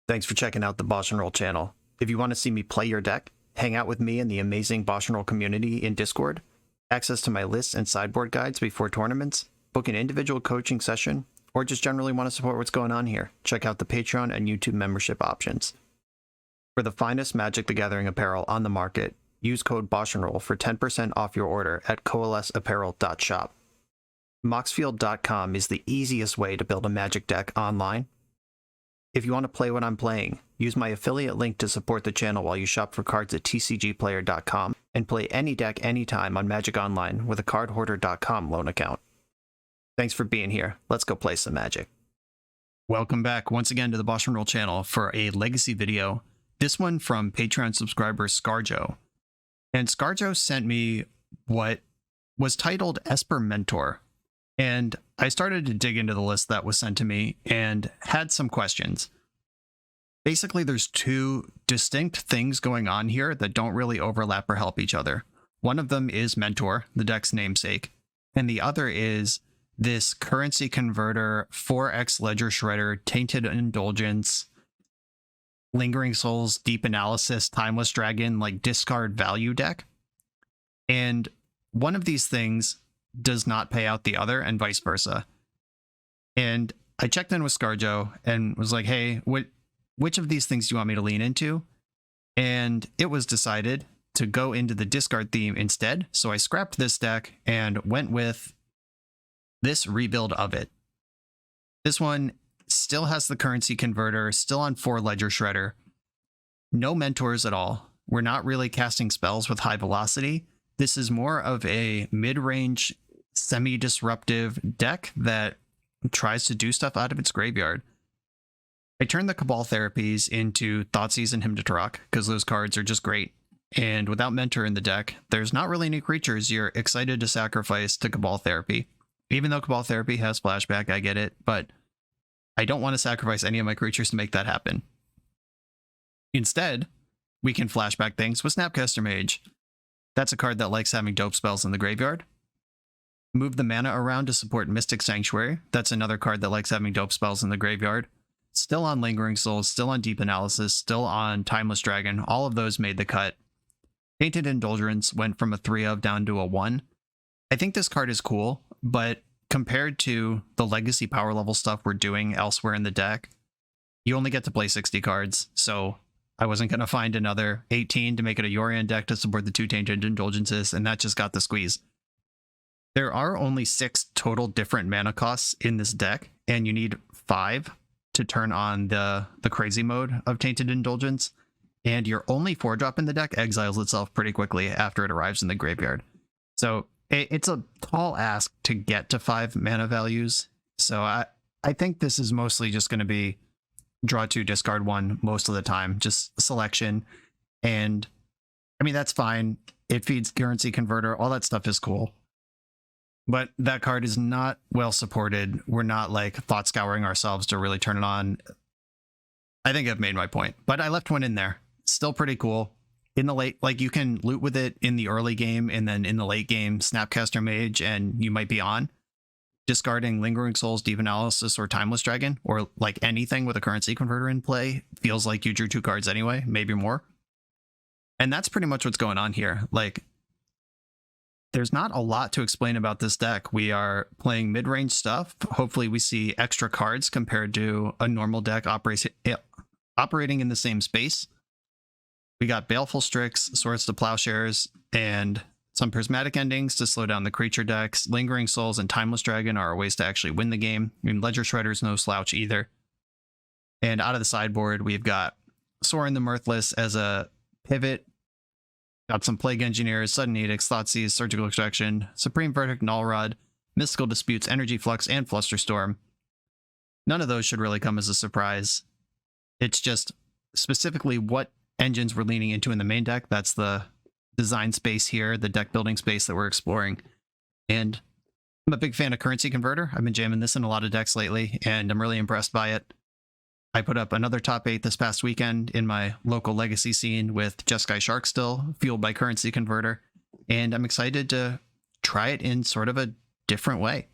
Thanks for checking out the BoshNRoll channel. If you want to see me play your deck, hang out with me in the amazing BoshNRoll community in Discord, access to my lists and sideboard guides before tournaments, book an individual coaching session, or just generally want to support what's going on here, check out the Patreon and YouTube membership options. For the finest Magic the Gathering apparel on the market, use code BoshNRoll for 10% off your order at coalesceapparel.shop. Moxfield.com is the easiest way to build a Magic deck online. If you want to play what I'm playing, use my affiliate link to support the channel while you shop for cards at tcgplayer.com and play any deck anytime on Magic Online with a cardhoarder.com loan account. Thanks for being here. Let's go play some Magic. Welcome back once again to the BoshNRoll channel for a legacy video. This one from Patreon subscriber Scarjo. And Scarjo sent me what was titled Esper Mentor. And I started to dig into the list that was sent to me and had some questions. Basically, there's two distinct things going on here that don't really overlap or help each other. One of them is Mentor, the deck's namesake, and the other is this currency converter, 4x ledger shredder, tainted indulgence, lingering souls, deep analysis, timeless dragon, like discard value deck. And one of these things does not pay out the other and vice versa. And I checked in with Scarjo and was like, hey, which of these things do you want me to lean into? And it was decided to go into the discard theme instead. So I scrapped this deck and went with this rebuild of it. This one still has the currency converter, still on 4 ledger shredder, no mentors at all. We're not really casting spells with high velocity. This is more of a mid-range, semi-disruptive deck that tries to do stuff out of its graveyard. I turned the Cabal Therapies into Thoughtseize and Hymn to Turok because those cards are just great. And without Mentor in the deck, there's not really any creatures you're excited to sacrifice to Cabal Therapy. Even though Cabal Therapy has Flashback, I get it, but I don't want to sacrifice any of my creatures to make that happen. Instead, we can Flashback things with Snapcaster Mage. That's a card that likes having dope spells in the graveyard. Move the mana around to support Mystic Sanctuary. That's another card that likes having dope spells in the graveyard. Still on Lingering Souls, still on Deep Analysis, still on Timeless Dragon. All of those made the cut. Tainted Indulgence went from a 3-of down to a 1. I think this card is cool, but compared to the legacy power level stuff we're doing elsewhere in the deck, you only get to play 60 cards, so I wasn't going to find another 18 to make it a Yorion deck to support the 2 Tainted Indulgences, and that just got the squeeze. There are only 6 total different mana costs in this deck, and you need 5 to turn on the crazy mode of Tainted Indulgence, and your only 4-drop in the deck exiles itself pretty quickly after it arrives in the graveyard. So it's a tall ask to get to 5 mana values, so I think this is mostly just going to be draw 2, discard 1 most of the time, just selection. And I mean, that's fine. It feeds currency converter. All that stuff is cool. But that card is not well supported. We're not like thought scouring ourselves to really turn it on. I think I've made my point, but I left one in there. Still pretty cool. In the late, like you can loot with it in the early game, and then in the late game, Snapcaster Mage, and you might be on. Discarding Lingering Souls, Deep Analysis, or Timeless Dragon, or like anything with a currency converter in play, feels like you drew 2 cards anyway, maybe more. And that's pretty much what's going on here. Like, there's not a lot to explain about this deck. We are playing mid-range stuff. Hopefully we see extra cards compared to a normal deck operating in the same space. We got Baleful Strix, Swords to Plowshares, and some Prismatic Endings to slow down the creature decks. Lingering Souls and Timeless Dragon are ways to actually win the game. I mean, Ledger Shredder's no slouch either. And out of the sideboard, we've got Sorin the Mirthless as a pivot. Got some Plague Engineers, Sudden Edicts, Thoughtseize, Surgical Extraction, Supreme Verdict, Nullrod, Mystical Disputes, Energy Flux, and Flusterstorm. None of those should really come as a surprise. It's just specifically what engines we're leaning into in the main deck. That's the design space here, the deck building space that we're exploring. And I'm a big fan of Currency Converter. I've been jamming this in a lot of decks lately, and I'm really impressed by it. I put up another top 8 this past weekend in my local legacy scene with Jeskai Shark still, fueled by Currency Converter, and I'm excited to try it in sort of a different way.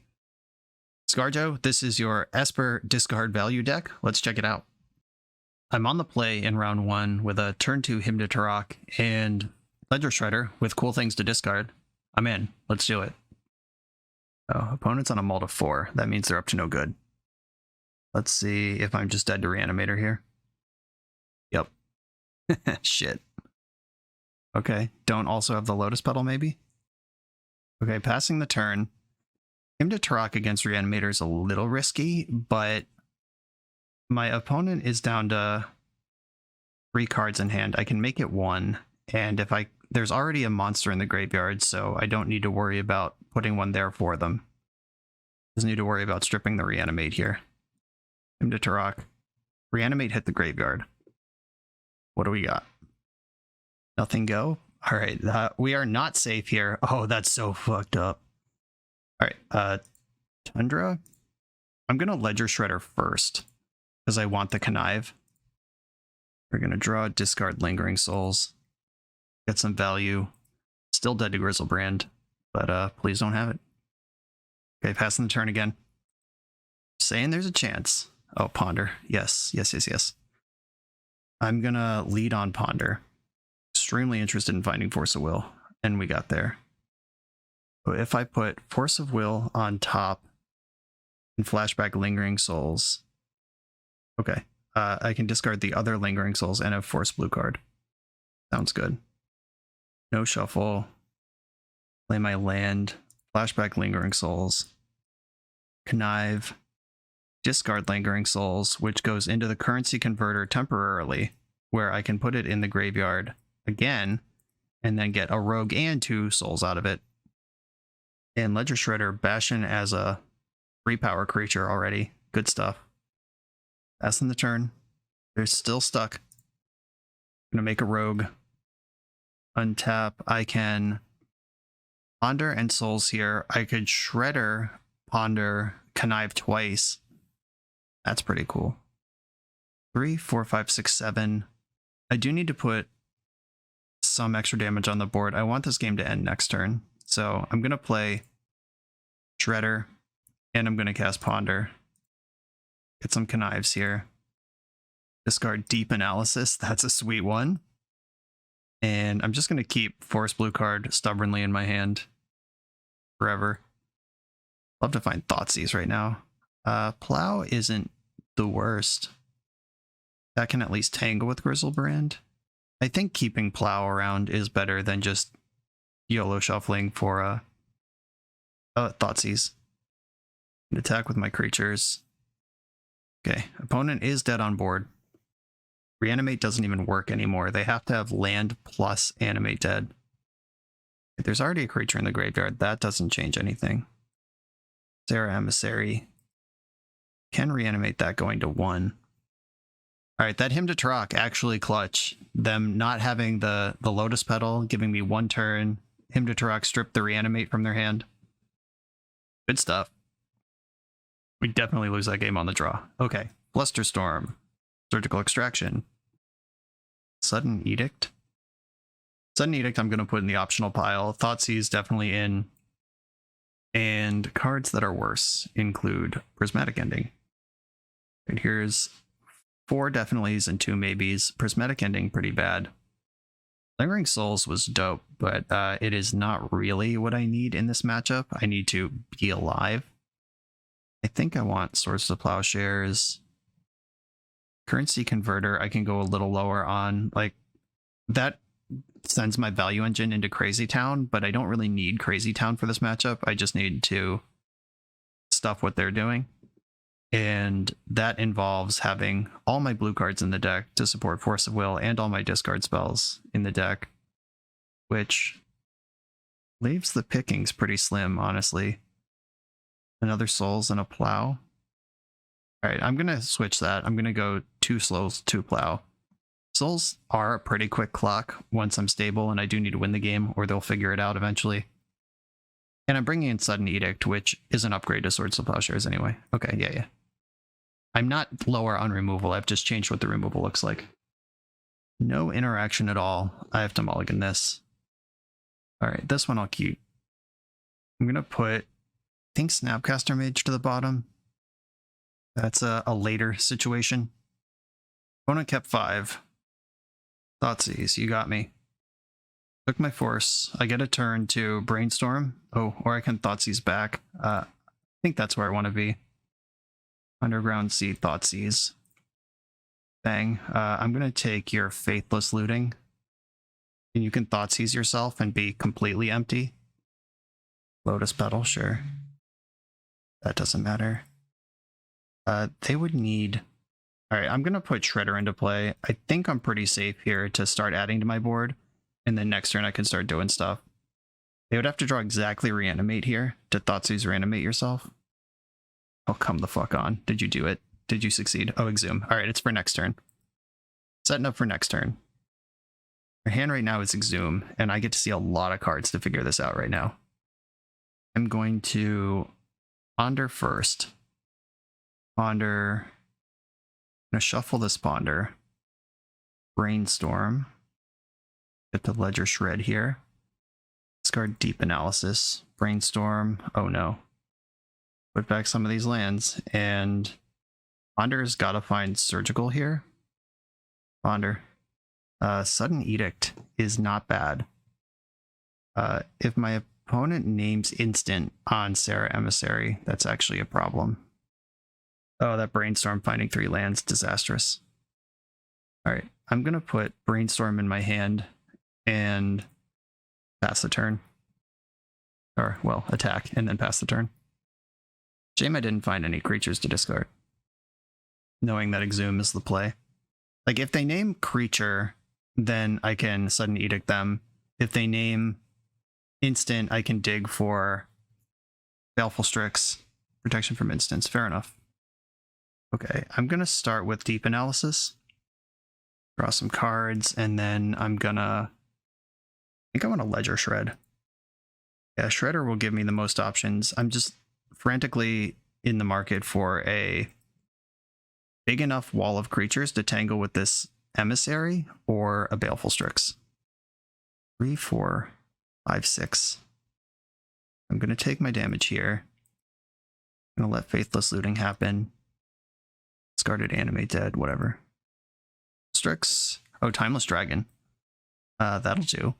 Scarjo, this is your Esper discard value deck. Let's check it out. I'm on the play in round 1 with a turn 2 Hymn to Turok and Ledger Shredder with cool things to discard. I'm in. Let's do it. Oh, opponent's on a mull to 4. That means they're up to no good. Let's see if I'm just dead to Reanimator here. Yep. Shit. Okay, don't also have the Lotus Petal maybe? Okay, passing the turn. Hymn to Turok against Reanimator is a little risky, but my opponent is down to 3 cards in hand. I can make it 1, and there's already a monster in the graveyard, so I don't need to worry about putting one there for them. Just need to worry about stripping the Reanimate here. Hymn to Turok. Reanimate hit the graveyard. What do we got? Nothing go? Alright, we are not safe here. Oh, that's so fucked up. Alright, Tundra. I'm gonna Ledger Shredder first, because I want the Connive. We're gonna draw, discard Lingering Souls. Get some value. Still dead to Grizzlebrand, but please don't have it. Okay, passing the turn again. Saying there's a chance. Oh, Ponder. Yes, yes, yes, yes. I'm gonna lead on Ponder. Extremely interested in finding Force of Will, and we got there. So if I put Force of Will on top and Flashback Lingering Souls, okay, I can discard the other Lingering Souls and have Force blue card. Sounds good. No shuffle. Play my land. Flashback Lingering Souls. Connive. Discard Lingering Souls, which goes into the currency converter temporarily, where I can put it in the graveyard again, and then get a rogue and 2 souls out of it. And Ledger Shredder, Bastion as a 3-power creature already. Good stuff. Passing the turn. They're still stuck. I'm gonna make a rogue. Untap. I can Ponder and Souls here. I could Shredder, Ponder, Connive twice. That's pretty cool. 3, 4, 5, 6, 7. I do need to put some extra damage on the board. I want this game to end next turn. So I'm going to play Shredder, and I'm going to cast Ponder. Get some Connives here. Discard Deep Analysis. That's a sweet one. And I'm just going to keep Force Blue card stubbornly in my hand forever. Love to find Thoughtseize right now. Plow isn't the worst. That can at least tangle with Grizzlebrand. I think keeping Plow around is better than just YOLO shuffling for Thoughtseize. Attack with my creatures. Okay, opponent is dead on board. Reanimate doesn't even work anymore. They have to have land plus animate dead. If there's already a creature in the graveyard, that doesn't change anything. Sarah Emissary. Can reanimate that going to 1. Alright, that Hymn to Turok actually clutch. Them not having the Lotus Petal, giving me 1 turn. Hymn to Turok strip the reanimate from their hand. Good stuff. We definitely lose that game on the draw. Okay, Blusterstorm. Surgical Extraction. Sudden Edict. Sudden Edict I'm going to put in the optional pile. Thoughtseize definitely in. And cards that are worse include Prismatic Ending. Right, here's 4 definitelys and 2 maybes. Prismatic Ending, pretty bad. Lingering Souls was dope, but it is not really what I need in this matchup. I need to be alive. I think I want Swords to Plowshares. Currency Converter, I can go a little lower on. Like, that sends my value engine into Crazy Town, but I don't really need Crazy Town for this matchup. I just need to stuff what they're doing. And that involves having all my blue cards in the deck to support Force of Will and all my discard spells in the deck, which leaves the pickings pretty slim, honestly. Another Souls and a Plow. All right, I'm going to switch that. I'm going to go 2 Souls, 2 Plow. Souls are a pretty quick clock once I'm stable, and I do need to win the game, or they'll figure it out eventually. And I'm bringing in Sudden Edict, which is an upgrade to Swords to Plowshares anyway. Okay, yeah. I'm not lower on removal. I've just changed what the removal looks like. No interaction at all. I have to mulligan this. All right, this one I'll keep. I'm going to put, I think, Snapcaster Mage to the bottom. That's a later situation. Opponent kept 5. Thoughtseize, you got me. Took my force. I get a turn to brainstorm. Oh, or I can Thoughtseize back. I think that's where I want to be. Underground Sea, Thoughtseize. Bang. I'm going to take your Faithless Looting. And you can Thoughtseize yourself and be completely empty. Lotus Petal, sure. That doesn't matter. They would need... Alright, I'm going to put Shredder into play. I think I'm pretty safe here to start adding to my board. And then next turn I can start doing stuff. They would have to draw exactly Reanimate here to Thoughtseize Reanimate yourself. Oh, come the fuck on. Did you do it? Did you succeed? Oh, Exhume. Alright, it's for next turn. Setting up for next turn. Your hand right now is Exhume, and I get to see a lot of cards to figure this out right now. I'm going to Ponder first. Ponder. I'm going to shuffle this Ponder. Brainstorm. Get the Ledger Shred here. Discard Deep Analysis. Brainstorm. Oh no. Put back some of these lands, and Ponder's got to find Surgical here. Ponder. Sudden Edict is not bad. If my opponent names instant on Sarah Emissary, that's actually a problem. Oh, that Brainstorm finding 3 lands, disastrous. Alright, I'm going to put Brainstorm in my hand and pass the turn. Or, well, attack and then pass the turn. Shame I didn't find any creatures to discard. Knowing that Exhume is the play. Like, if they name creature, then I can Sudden Edict them. If they name instant, I can dig for Baleful Strix. Protection from instants. Fair enough. Okay, I'm going to start with Deep Analysis. Draw some cards, and then I'm going to... I think I want to Ledger Shred. Yeah, Shredder will give me the most options. I'm just frantically in the market for a big enough wall of creatures to tangle with this Emissary or a Baleful Strix. 3, 4, 5, 6. I'm going to take my damage here. I'm going to let Faithless Looting happen. Discarded Animate Dead, whatever. Strix. Oh, Timeless Dragon. That'll do.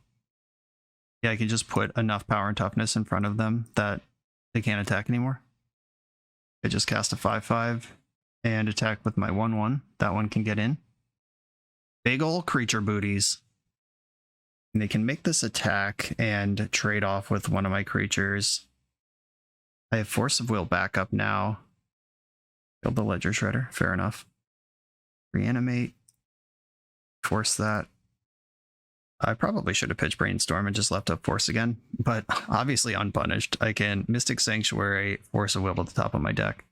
Yeah, I can just put enough power and toughness in front of them that they can't attack anymore. I just cast a 5/5 and attack with my 1/1. That one can get in. Big ol' creature booties. And they can make this attack and trade off with one of my creatures. I have Force of Will backup now. Build the Ledger Shredder. Fair enough. Reanimate. Force that. I probably should have pitched Brainstorm and just left up Force again, but obviously unpunished. I can Mystic Sanctuary, Force of Will at the top of my deck.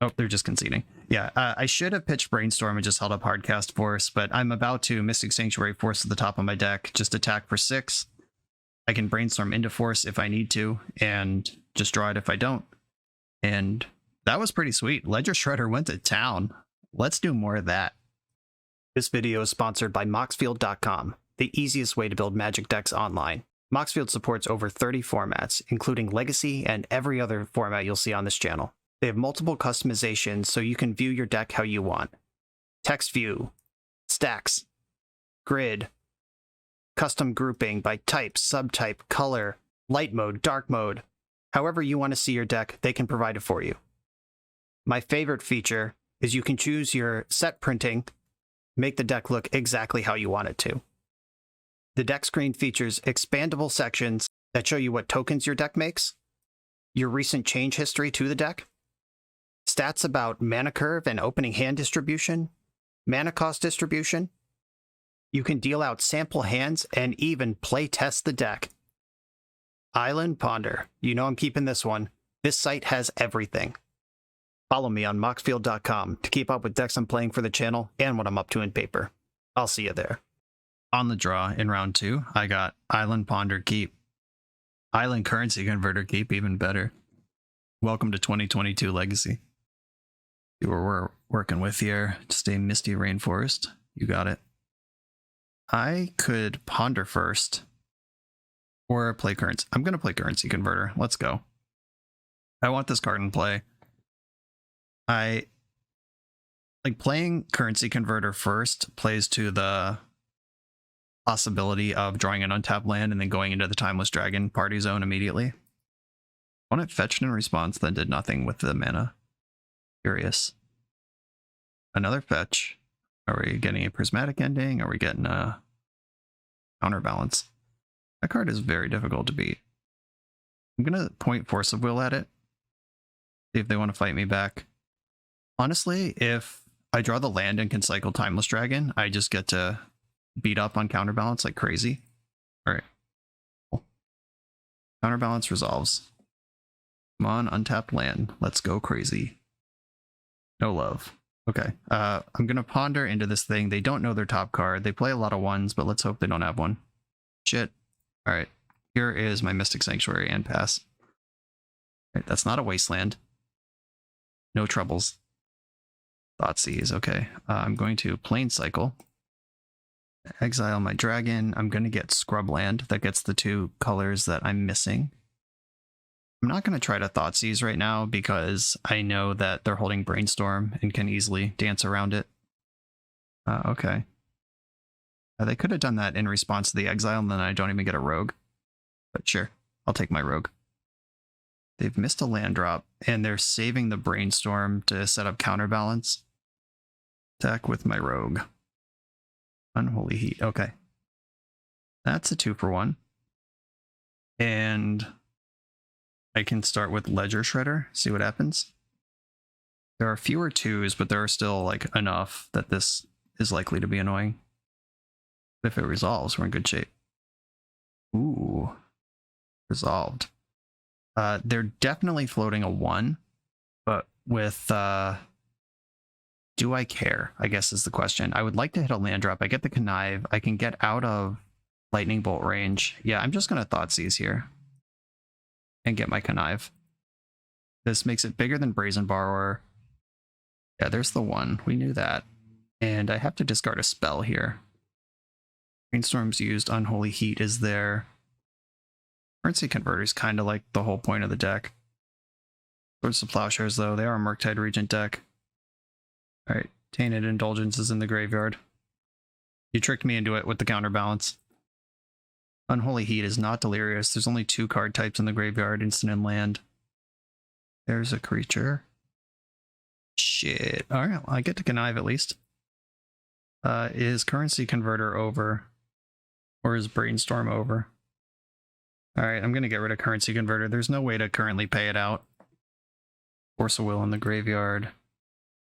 Oh, they're just conceding. Yeah, I should have pitched Brainstorm and just held up Hardcast Force, but I'm about to Mystic Sanctuary, Force at the top of my deck, just attack for 6. I can Brainstorm into Force if I need to, and just draw it if I don't. And that was pretty sweet. Ledger Shredder went to town. Let's do more of that. This video is sponsored by Moxfield.com, the easiest way to build Magic decks online. Moxfield supports over 30 formats, including Legacy and every other format you'll see on this channel. They have multiple customizations so you can view your deck how you want. Text view, stacks, grid, custom grouping by type, subtype, color, light mode, dark mode. However you want to see your deck, they can provide it for you. My favorite feature is you can choose your set printing, make the deck look exactly how you want it to. The deck screen features expandable sections that show you what tokens your deck makes, your recent change history to the deck, stats about mana curve and opening hand distribution, mana cost distribution. You can deal out sample hands and even play test the deck. Island Ponder. You know I'm keeping this one. This site has everything. Follow me on Moxfield.com to keep up with decks I'm playing for the channel and what I'm up to in paper. I'll see you there. On the draw in round 2, I got Island Ponder Keep. Island Currency Converter Keep, even better. Welcome to 2022 Legacy. See what we're working with here. Just a Misty Rainforest. You got it. I could Ponder first or play Currency. I'm going to play Currency Converter. Let's go. I want this card in play. I like playing currency converter first plays to the possibility of drawing an untapped land and then going into the Timeless Dragon party zone immediately. One it fetched in response, then did nothing with the mana. Curious. Another fetch. Are we getting a prismatic ending? Are we getting a counterbalance? That card is very difficult to beat. I'm gonna point Force of Will at it. See if they want to fight me back. Honestly, if I draw the land and can cycle Timeless Dragon, I just get to beat up on counterbalance like crazy. Alright. Cool. Counterbalance resolves. Come on, untapped land. Let's go crazy. No love. Okay. I'm gonna ponder into this thing. They don't know their top card. They play a lot of ones, but let's hope they don't have one. Shit. Alright. Here is my Mystic Sanctuary and pass. Alright, that's not a wasteland. No troubles. Thoughtseize, okay. I'm going to Plane Cycle. Exile my dragon. I'm going to get Scrubland. That gets the 2 colors that I'm missing. I'm not going to try to Thoughtseize right now because I know that they're holding Brainstorm and can easily dance around it. Okay. They could have done that in response to the exile and then I don't even get a rogue. But sure, I'll take my rogue. They've missed a land drop and they're saving the Brainstorm to set up counterbalance. Attack with my rogue. Unholy Heat. Okay. That's a 2-for-1. And I can start with Ledger Shredder, see what happens. There are fewer 2s, but there are still like enough that this is likely to be annoying. But if it resolves, we're in good shape. Ooh. Resolved. They're definitely floating a 1, but with do I care, I guess is the question. I would like to hit a land drop. I get the Connive. I can get out of Lightning Bolt range. Yeah, I'm just going to Thoughtseize here and get my Connive. This makes it bigger than Brazen Borrower. Yeah, there's the 1. We knew that. And I have to discard a spell here. Brainstorm's used. Unholy Heat is there. Currency Converter's kind of like the whole point of the deck. Swords to Plowshares, though, they are a Murktide Regent deck. Alright, Tainted Indulgence is in the graveyard. You tricked me into it with the counterbalance. Unholy Heat is not Delirious. There's only 2 card types in the graveyard, instant and land. There's a creature. Shit. Alright, well, I get to connive at least. Is Currency Converter over? Or is Brainstorm over? Alright, I'm going to get rid of Currency Converter. There's no way to currently pay it out. Force of Will in the graveyard.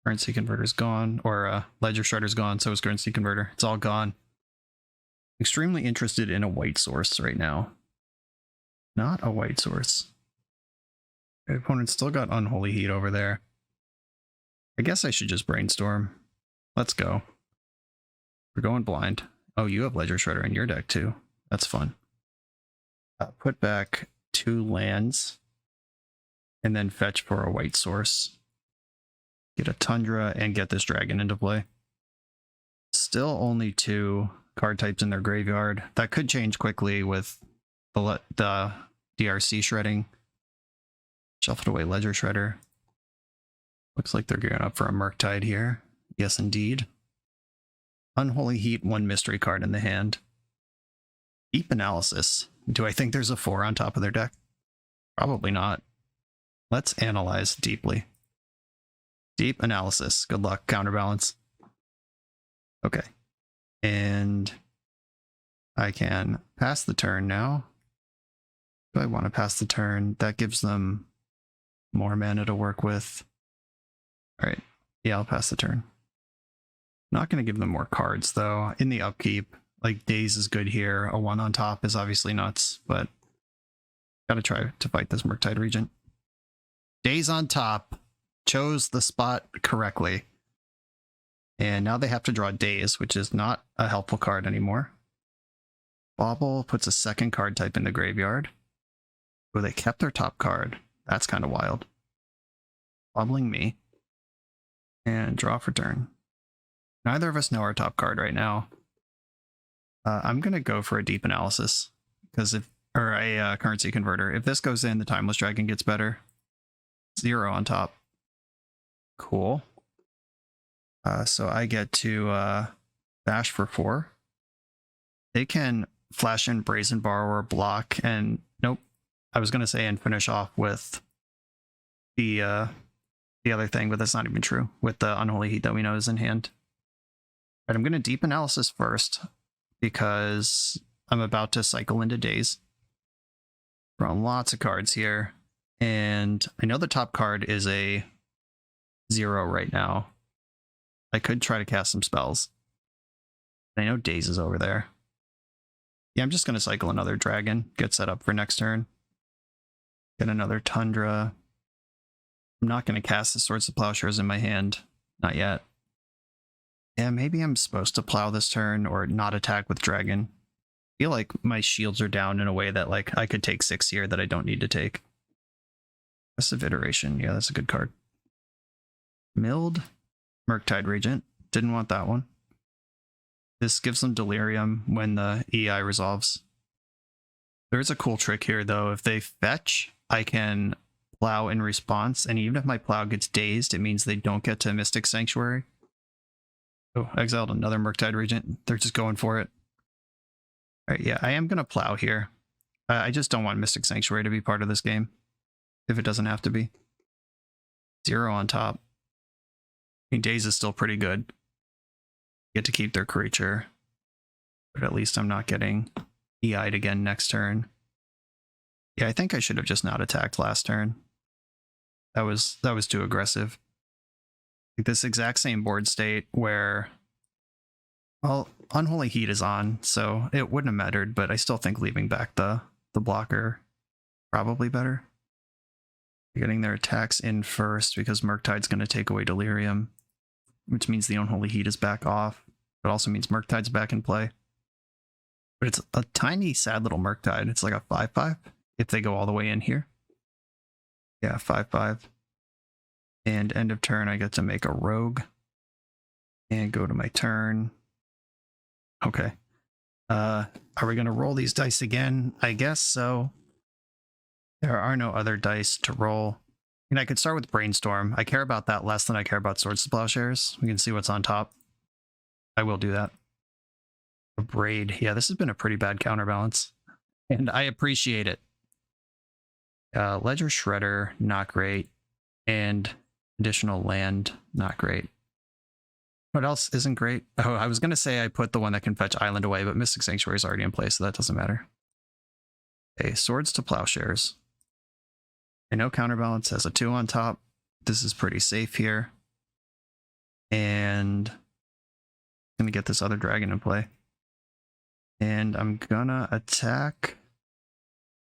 Currency Converter's gone. Or Ledger Shredder's gone, so is Currency Converter. It's all gone. Extremely interested in a white source right now. Not a white source. My opponent's still got Unholy Heat over there. I guess I should just Brainstorm. Let's go. We're going blind. Oh, you have Ledger Shredder in your deck too. That's fun. Put back 2 lands. And then fetch for a white source. Get a Tundra and get this dragon into play. Still only 2 card types in their graveyard. That could change quickly with the DRC shredding. Shuffled away Ledger Shredder. Looks like they're gearing up for a Murktide here. Yes, indeed. Unholy Heat, 1 mystery card in the hand. Deep Analysis. Do I think there's a 4 on top of their deck? Probably not. Let's analyze deeply. Deep Analysis. Good luck, counterbalance. Okay. And I can pass the turn now. Do I want to pass the turn? That gives them more mana to work with. Alright. Yeah, I'll pass the turn. Not going to give them more cards, though. In the upkeep, like, Daze is good here. A 1 on top is obviously nuts, but gotta try to fight this Murktide Regent. Daze on top. Chose the spot correctly. And now they have to draw Daze, which is not a helpful card anymore. Bauble puts a 2nd card type in the graveyard. Oh, they kept their top card. That's kind of wild. Bobbling me. And draw for turn. Neither of us know our top card right now. I'm going to go for a Deep Analysis. Because or a Currency Converter. If this goes in, the Timeless Dragon gets better. 0 on top. Cool. So I get to bash for 4. They can flash in Brazen Borrower, block, and nope. I was gonna say and finish off with the other thing, but that's not even true. With the Unholy Heat that we know is in hand. But I'm gonna deep analysis first because I'm about to cycle into days. Drawn lots of cards here, and I know the top card is a 0 right now. I could try to cast some spells. I know Daze is over there. Yeah, I'm just going to cycle another dragon, get set up for next turn. Get another Tundra. I'm not going to cast the Swords of Plowshares in my hand. Not yet. Yeah, maybe I'm supposed to plow this turn or not attack with dragon. I feel like my shields are down in a way that like I could take 6 here that I don't need to take. Aggressive Iteration. Yeah, that's a good card. Milled. Murktide Regent. Didn't want that one. This gives them Delirium when the EI resolves. There's a cool trick here, though. If they fetch, I can plow in response, and even if my plow gets dazed, it means they don't get to Mystic Sanctuary. Oh, exiled another Murktide Regent. They're just going for it. Alright, yeah, I am going to plow here. I just don't want Mystic Sanctuary to be part of this game, if it doesn't have to be. 0 on top. I mean, Daze is still pretty good. Get to keep their creature, but at least I'm not getting EI'd again next turn. Yeah, I think I should have just not attacked last turn. That was too aggressive. Like this exact same board state where, well, Unholy Heat is on, so it wouldn't have mattered, but I still think leaving back the blocker probably better. Getting their attacks in first because Murktide's going to take away Delirium, which means the Unholy Heat is back off. It also means Murktide's back in play. But it's a tiny, sad little Murktide. It's like a 5/5 if they go all the way in here. Yeah, 5/5. And end of turn, I get to make a rogue. And go to my turn. Okay. Are we going to roll these dice again? I guess so. There are no other dice to roll. And I could start with Brainstorm. I care about that less than I care about Swords to Plowshares. We can see what's on top. I will do that. A Braid. Yeah, this has been a pretty bad counterbalance. And I appreciate it. Ledger Shredder, not great. And additional land, not great. What else isn't great? Oh, I was going to say I put the one that can fetch Island away, but Mystic Sanctuary is already in place, so that doesn't matter. Okay, Swords to Plowshares. I know Counterbalance has a 2 on top. This is pretty safe here. And I'm going to get this other dragon in play. And I'm going to attack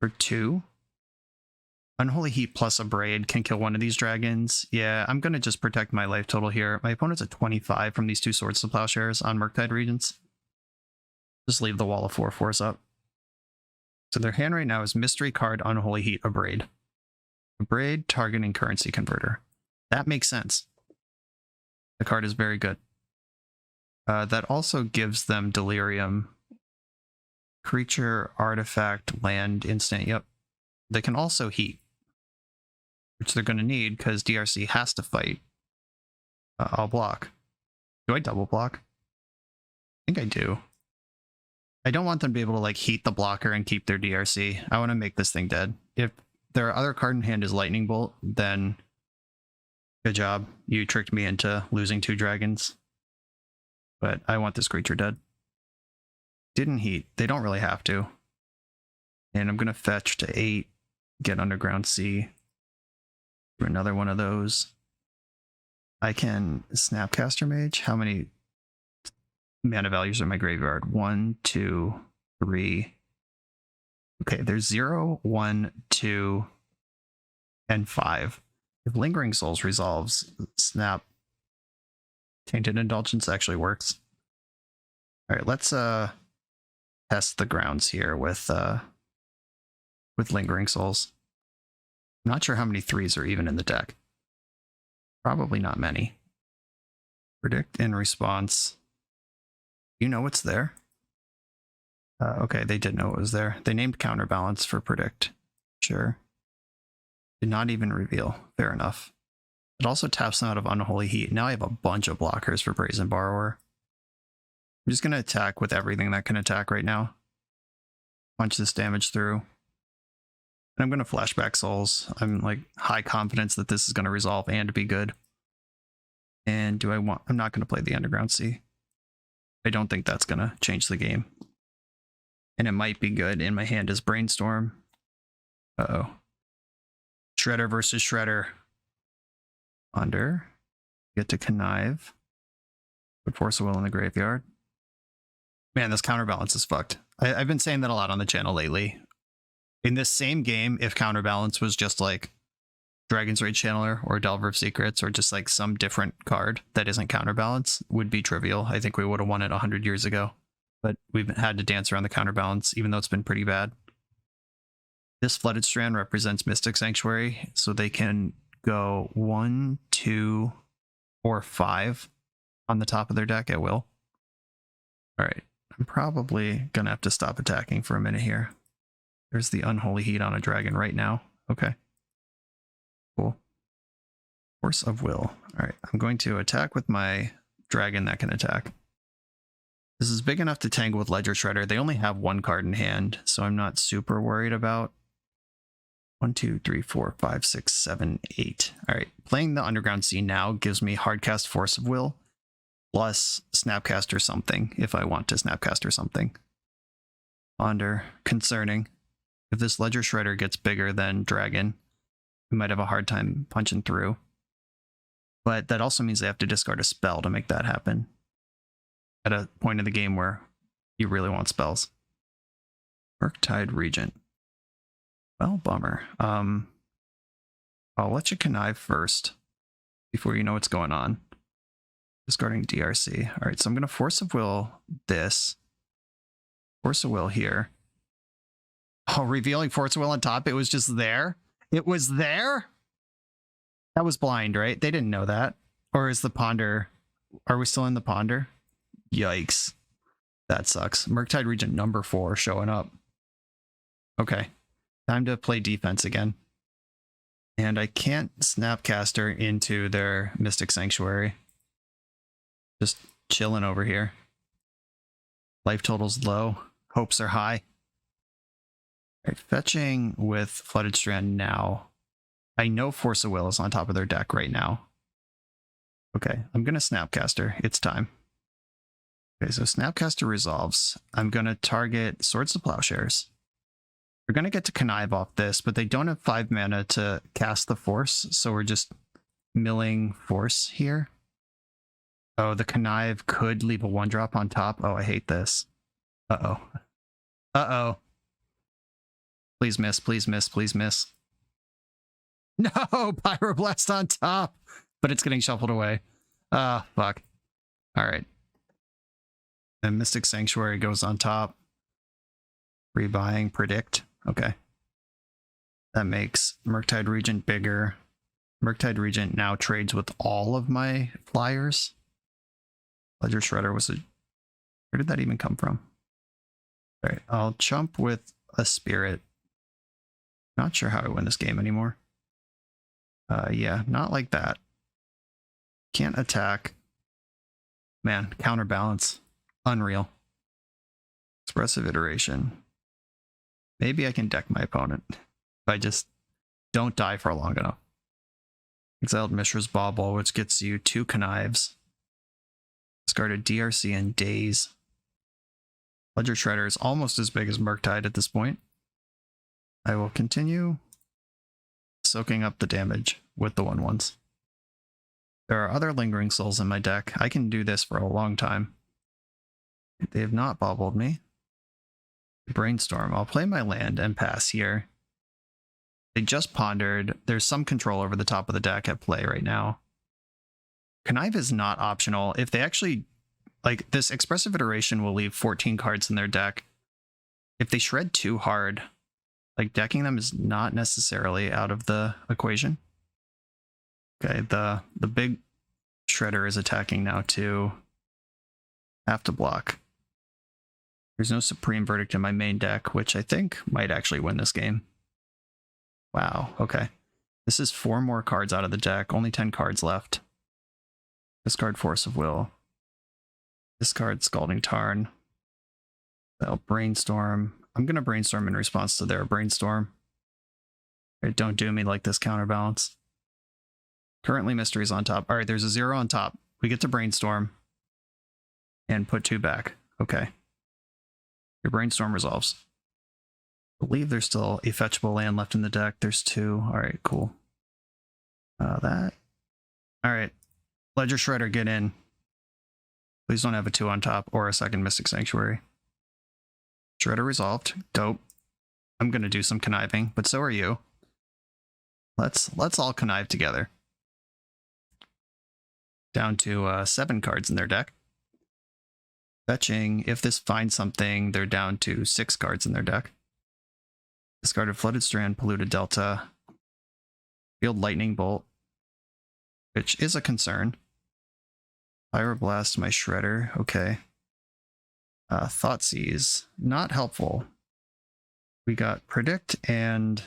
for 2. Unholy Heat plus a Braid can kill one of these dragons. Yeah, I'm going to just protect my life total here. My opponent's at 25 from these 2 Swords to Plowshares on Murktide Regents. Just leave the wall of 4/4s up. So their hand right now is Mystery Card, Unholy Heat, a Braid. A Braid targeting Currency Converter. That makes sense. The card is very good. That also gives them Delirium. Creature, artifact, land, instant. Yep. They can also heat, which they're going to need because DRC has to fight. I'll block. Do I double block? I think I do. I don't want them to be able to like heat the blocker and keep their DRC. I want to make this thing dead. If their other card in hand is Lightning Bolt, then good job. You tricked me into losing 2 dragons. But I want this creature dead. Didn't heat. They don't really have to. And I'm going to fetch to 8. Get Underground Sea. For another one of those. I can Snapcaster Mage. How many mana values are in my graveyard? 1, 2, 3. Okay, there's 0, 1, 2, and 5. If Lingering Souls resolves, Snap Tainted Indulgence actually works. Alright, let's test the grounds here with Lingering Souls. I'm not sure how many 3s are even in the deck. Probably not many. Predict in response. You know what's there? Okay, they did know it was there. They named Counterbalance for Predict. Sure. Did not even reveal. Fair enough. It also taps them out of Unholy Heat. Now I have a bunch of blockers for Brazen Borrower. I'm just going to attack with everything that can attack right now. Punch this damage through. And I'm going to Flashback Souls. I'm like high confidence that this is going to resolve and be good. And I'm not going to play the Underground Sea. I don't think that's going to change the game. And it might be good. In my hand is Brainstorm. Uh-oh. Shredder versus Shredder. Under. Get to Connive. Put Force of Will in the graveyard. Man, this counterbalance is fucked. I've been saying that a lot on the channel lately. In this same game, if counterbalance was just like Dragon's Rage Channeler or Delver of Secrets or just like some different card that isn't counterbalance, would be trivial. I think we would have won it 100 years ago. But we've had to dance around the counterbalance, even though it's been pretty bad. This Flooded Strand represents Mystic Sanctuary, so they can go 1, 2, or 5 on the top of their deck at will. All right, I'm probably going to have to stop attacking for a minute here. There's the Unholy Heat on a dragon right now. Okay. Cool. Force of Will. All right, I'm going to attack with my dragon that can attack. This is big enough to tangle with Ledger Shredder. They only have one card in hand, so I'm not super worried about 1, 2, 3, 4, 5, 6, 7, 8. All right, playing the Underground Sea now gives me Hardcast Force of Will plus Snapcaster something if I want to Snapcaster something. Ponder, concerning. If this Ledger Shredder gets bigger than Dragon, we might have a hard time punching through. But that also means they have to discard a spell to make that happen. At a point in the game where you really want spells. Murktide Regent. Well, bummer. I'll let you connive first before you know what's going on. Discarding DRC. All right, so I'm going to Force of Will this. Force of Will here. Oh, revealing Force of Will on top. It was just there. It was there? That was blind, right? They didn't know that. Or is the Ponder... Are we still in the Ponder? Yikes. That sucks. Murktide Regent number 4 showing up. Okay. Time to play defense again. And I can't Snapcaster into their Mystic Sanctuary. Just chilling over here. Life total's low. Hopes are high. All right, fetching with Flooded Strand now. I know Force of Will is on top of their deck right now. Okay, I'm going to Snapcaster. It's time. Okay, so Snapcaster resolves. I'm going to target Swords to Plowshares. We're going to get to Connive off this, but they don't have 5 mana to cast the Force, so we're just milling Force here. Oh, the Connive could leave a 1-drop on top. Oh, I hate this. Uh-oh. Uh-oh. Please miss, please miss, please miss. No! Pyroblast on top! But it's getting shuffled away. Ah, fuck. Alright. And Mystic Sanctuary goes on top. Rebuying, predict. Okay. That makes Murktide Regent bigger. Murktide Regent now trades with all of my flyers. Ledger Shredder was a... Where did that even come from? Alright, I'll chump with a Spirit. Not sure how I win this game anymore. Yeah, not like that. Can't attack. Man, counterbalance. Unreal. Expressive Iteration. Maybe I can deck my opponent if I just don't die for long enough. Exiled Mishra's Bauble, which gets you 2 Connives. Discarded DRC and Daze. Ledger Shredder is almost as big as Murktide at this point. I will continue soaking up the damage with the 1/1s. There are other Lingering Souls in my deck. I can do this for a long time. They have not bobbled me. Brainstorm. I'll play my land and pass here. They just pondered. There's some control over the top of the deck at play right now. Connive is not optional. If they actually... Like, this Expressive Iteration will leave 14 cards in their deck. If they shred too hard, like, decking them is not necessarily out of the equation. Okay, the big Shredder is attacking now too. Have to block. There's no Supreme Verdict in my main deck, which I think might actually win this game. Wow, okay. This is 4 more cards out of the deck. Only 10 cards left. Discard Force of Will. Discard Scalding Tarn. They'll Brainstorm. I'm going to Brainstorm in response to their Brainstorm. Right, don't do me like this, Counterbalance. Currently Mystery's on top. Alright, there's a 0 on top. We get to Brainstorm. And put 2 back. Okay. Your Brainstorm resolves. I believe there's still a fetchable land left in the deck. There's 2. Alright, cool. That. Alright. Ledger Shredder, get in. Please don't have a 2 on top or a second Mystic Sanctuary. Shredder resolved. Dope. I'm gonna do some conniving, but so are you. Let's all connive together. Down to 7 cards in their deck. Fetching, if this finds something, they're down to 6 cards in their deck. Discarded Flooded Strand, Polluted Delta. Field Lightning Bolt, which is a concern. Pyroblast, my Shredder, okay. Thoughtseize, not helpful. We got Predict and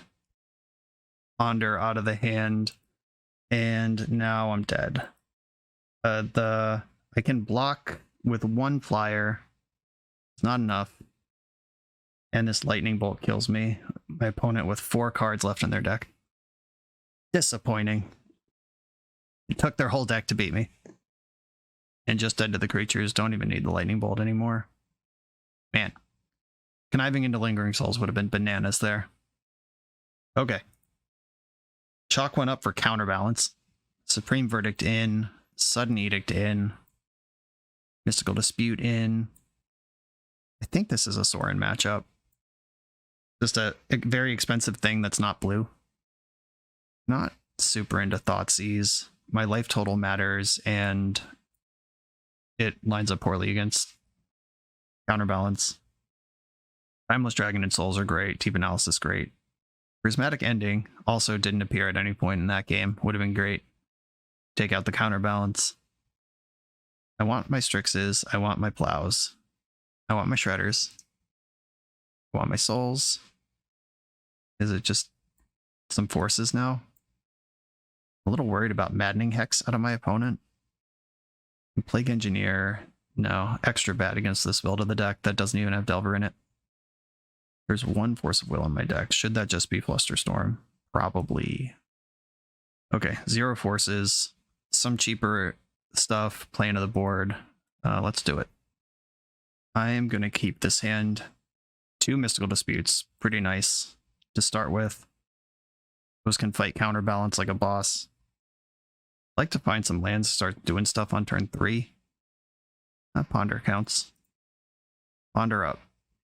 Ponder out of the hand, and now I'm dead. I can block with 1 flyer. It's not enough. And this Lightning Bolt kills me. My opponent with 4 cards left in their deck. Disappointing. It took their whole deck to beat me. And just dead to the creatures. Don't even need the Lightning Bolt anymore. Man. Conniving into Lingering Souls would have been bananas there. Okay. Chalk went up for Counterbalance. Supreme Verdict in. Sudden Edict in. Mystical Dispute in. I think this is a Sorin matchup. Just a very expensive thing that's not blue. Not super into Thoughtseize. My life total matters, and it lines up poorly against Counterbalance. Timeless Dragon and Souls are great. Deep Analysis, great. Prismatic Ending also didn't appear at any point in that game. Would have been great. Take out the Counterbalance. I want my Strixes. I want my Plows. I want my Shredders. I want my Souls. Is it just some forces now? A little worried about Maddening Hex out of my opponent. Plague Engineer. No, extra bad against this build of the deck that doesn't even have Delver in it. There's 1 Force of Will on my deck. Should that just be Flusterstorm? Probably. Okay, 0 forces. Some cheaper stuff. Play into the board. Let's do it. I am going to keep this hand. 2 Mystical Disputes. Pretty nice to start with. Those can fight Counterbalance like a boss. I'd like to find some lands to start doing stuff on turn 3. Ponder counts. Ponder up.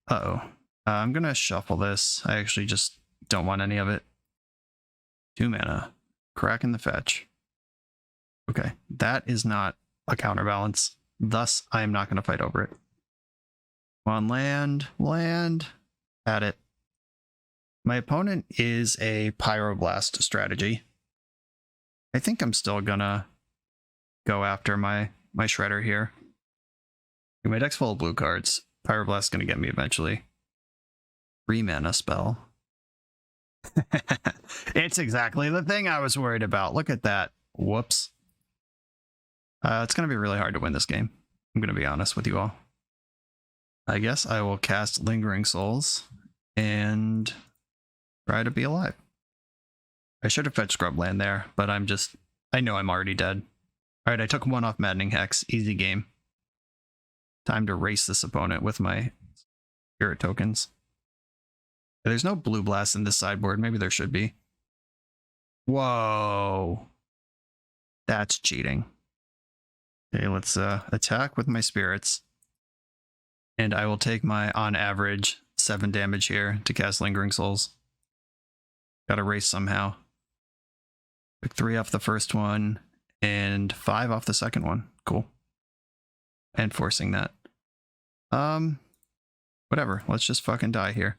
Uh-oh. I'm going to shuffle this. I actually just don't want any of it. 2 mana. Crack in the fetch. Okay, that is not a Counterbalance. Thus, I am not going to fight over it. Come on, land. At it. My opponent is a Pyroblast strategy. I think I'm still gonna go after my Shredder here. My deck's full of blue cards. Pyroblast's gonna get me eventually. 3 mana spell. It's exactly the thing I was worried about. Look at that. Whoops. It's gonna be really hard to win this game. I'm gonna be honest with you all. I guess I will cast Lingering Souls and try to be alive. I should have fetched Scrubland there, but I know I'm already dead. Alright, I took 1 off Maddening Hex. Easy game. Time to race this opponent with my Spirit tokens. There's no Blue Blast in this sideboard. Maybe there should be. Whoa. That's cheating. Okay, let's attack with my Spirits. And I will take my, on average, 7 damage here to cast Lingering Souls. Gotta race somehow. Took 3 off the first one, and 5 off the second one. Cool. And forcing that. Whatever. Let's just fucking die here.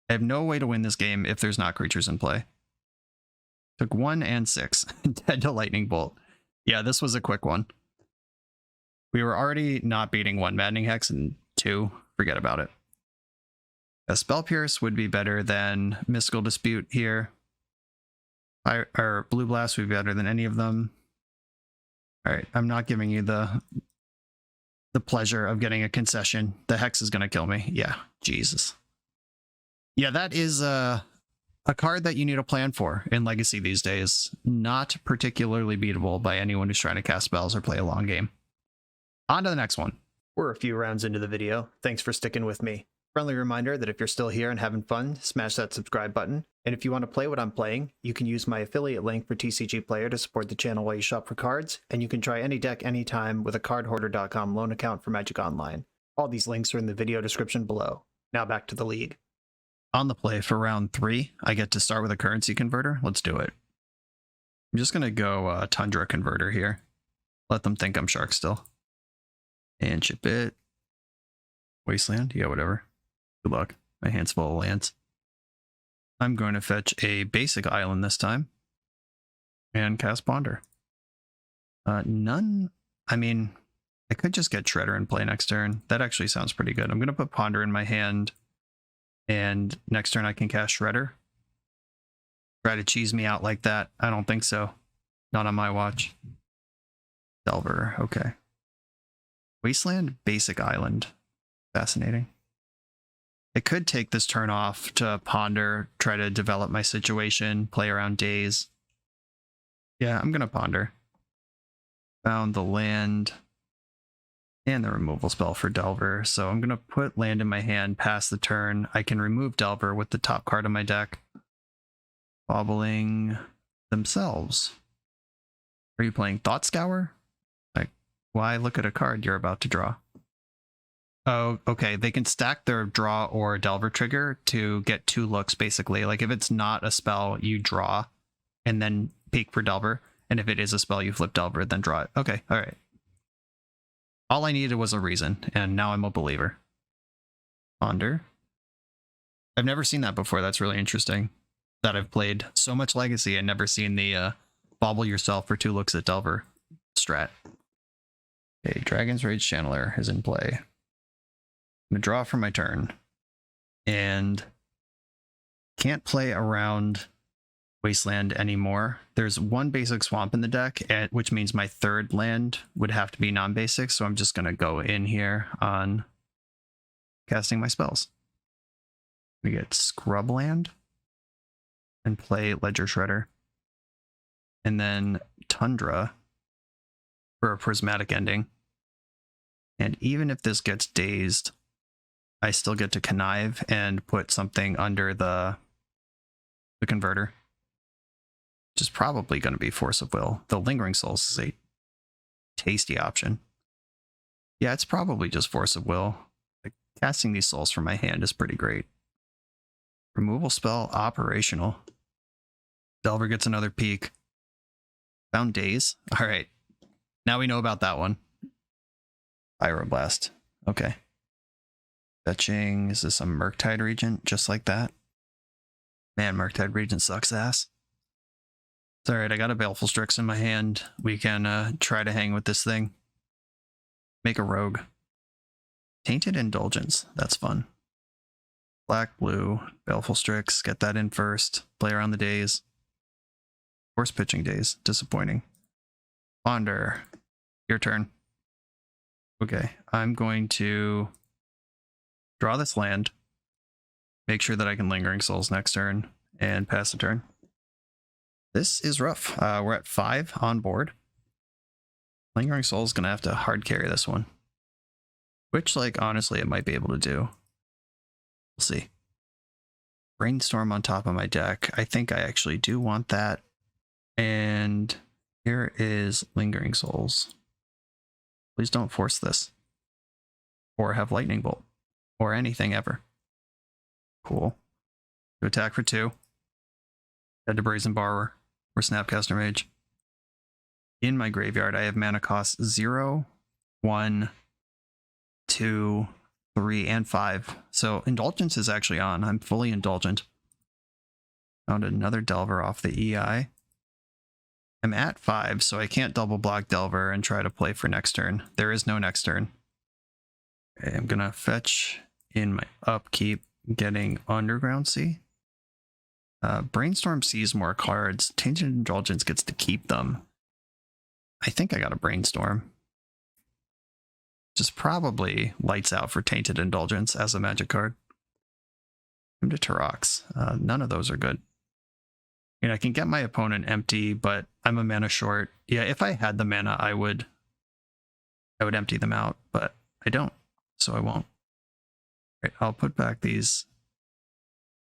I have no way to win this game if there's not creatures in play. Took 1 and 6. Dead to Lightning Bolt. Yeah, this was a quick one. We were already not beating 1 Maddening Hex, and 2, forget about it. A Spell Pierce would be better than Mystical Dispute here. Fire, or Blue Blast would be better than any of them. All right, I'm not giving you the pleasure of getting a concession. The Hex is going to kill me. Yeah, Jesus. Yeah, that is a card that you need to plan for in Legacy these days. Not particularly beatable by anyone who's trying to cast spells or play a long game. On to the next one. We're a few rounds into the video. Thanks for sticking with me. Friendly reminder that if you're still here and having fun, smash that subscribe button. And if you want to play what I'm playing, you can use my affiliate link for TCG Player to support the channel while you shop for cards, and you can try any deck anytime with a cardhoarder.com loan account for Magic Online. All these links are in the video description below. Now back to the league. On the play for round 3, I get to start with a currency converter. Let's do it. I'm just going to go Tundra converter here. Let them think I'm Shark still. And chip it. Wasteland? Yeah, whatever. Good luck. My hand's full of lands. I'm going to fetch a basic island this time. And cast Ponder. None... I mean, I could just get Shredder and play next turn. That actually sounds pretty good. I'm going to put Ponder in my hand. And next turn I can cast Shredder. Try to cheese me out like that. I don't think so. Not on my watch. Delver, okay. Wasteland, basic island. Fascinating. I could take this turn off to ponder, try to develop my situation, play around days. Yeah, I'm going to ponder. Found the land and the removal spell for Delver, so I'm going to put land in my hand past the turn. I can remove Delver with the top card of my deck. Bobbling themselves. Are you playing Thought Scour? Like, why look at a card you're about to draw? Oh, okay. They can stack their draw or Delver trigger to get 2 looks, basically. Like, if it's not a spell, you draw and then peek for Delver. And if it is a spell, you flip Delver, then draw it. Okay, all right. All I needed was a reason, and now I'm a believer. Ponder. I've never seen that before. That's really interesting. That I've played so much Legacy and never seen the bobble yourself for 2 looks at Delver strat. Okay, Dragon's Rage Channeler is in play. I'm going to draw for my turn. And can't play around Wasteland anymore. There's 1 basic swamp in the deck, which means my 3rd land would have to be non-basic, so I'm just going to go in here on casting my spells. We get Scrubland and play Ledger Shredder. And then Tundra for a prismatic ending. And even if this gets dazed, I still get to connive and put something under the converter. Which is probably going to be Force of Will. The Lingering Souls is a tasty option. Yeah, it's probably just Force of Will. Like, casting these souls from my hand is pretty great. Removal spell operational. Delver gets another peek. Found Daze. All right. Now we know about that one. Pyroblast. Okay. Fetching. Is this a Murktide Regent? Just like that? Man, Murktide Regent sucks ass. It's alright, I got a Baleful Strix in my hand. We can try to hang with this thing. Make a rogue. Tainted Indulgence. That's fun. Black, blue, Baleful Strix. Get that in first. Play around the days. Force pitching days. Disappointing. Ponder. Your turn. Okay, I'm going to draw this land. Make sure that I can Lingering Souls next turn. And pass the turn. This is rough. We're at 5 on board. Lingering Soul is going to have to hard carry this one. Which, like, honestly, it might be able to do. We'll see. Brainstorm on top of my deck. I think I actually do want that. And here is Lingering Souls. Please don't force this. Or have Lightning Bolt. Or anything ever. Cool. To attack for 2. Head to Brazen Borrower. Or Snapcaster Mage. In my graveyard, I have mana costs 0, 1, 2, 3, and 5. So Indulgence is actually on. I'm fully indulgent. Found another Delver off the EI. I'm at 5, so I can't double block Delver and try to play for next turn. There is no next turn. Okay, I'm gonna fetch in my upkeep, getting Underground Sea. Brainstorm sees more cards. Tainted Indulgence gets to keep them. I think I got a Brainstorm. Just probably lights out for Tainted Indulgence as a magic card. Come to Tarox. None of those are good. I mean, I can get my opponent empty, but I'm a mana short. Yeah, if I had the mana, I would empty them out, but I don't, so I won't. Right, I'll put back these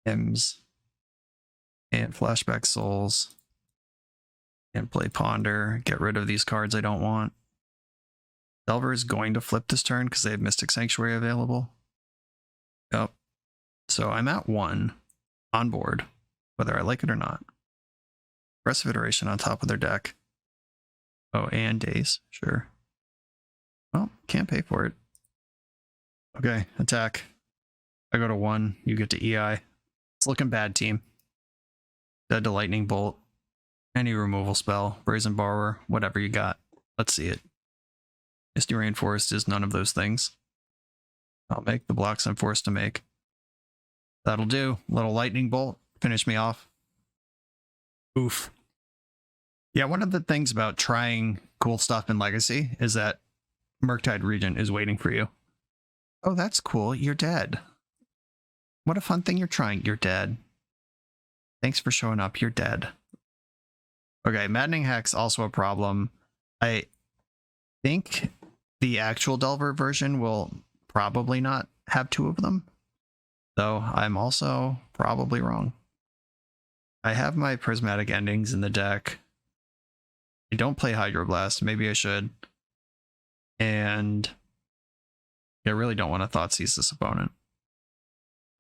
hymns and Flashback Souls and play Ponder, get rid of these cards I don't want. Delver is going to flip this turn because they have Mystic Sanctuary available. Yep. So I'm at 1 on board, whether I like it or not. Aggressive Iteration on top of their deck. Oh, and Daze, sure. Well, can't pay for it. Okay, attack. I go to 1, you get to EI. It's looking bad, team. Dead to Lightning Bolt. Any removal spell, Brazen Borrower, whatever you got. Let's see it. Misty Rainforest is none of those things. I'll make the blocks I'm forced to make. That'll do. Little Lightning Bolt. Finish me off. Oof. Yeah, one of the things about trying cool stuff in Legacy is that Murktide Regent is waiting for you. Oh, that's cool. You're dead. What a fun thing you're trying. You're dead. Thanks for showing up. You're dead. Okay, Maddening Hex, also a problem. I think the actual Delver version will probably not have 2 of them, though I'm also probably wrong. I have my Prismatic Endings in the deck. I don't play Hydroblast. Maybe I should. And I really don't want to Thoughtseize this opponent.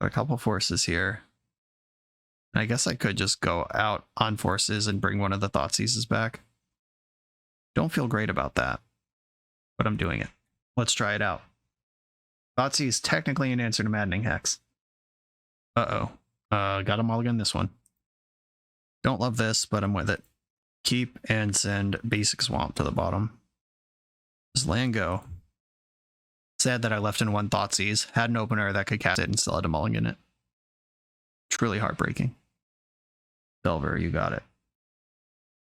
Got a couple forces here. I guess I could just go out on forces and bring one of the Thoughtseizes back. Don't feel great about that, but I'm doing it. Let's try it out. Thoughtseize is technically an answer to Maddening Hex. Uh-oh. Got a mulligan this one. Don't love this, but I'm with it. Keep and send Basic Swamp to the bottom. Just land go. Sad that I left in 1 Thoughtseize. Had an opener that could cast it and still had a mulligan it. Truly heartbreaking. Delver, you got it.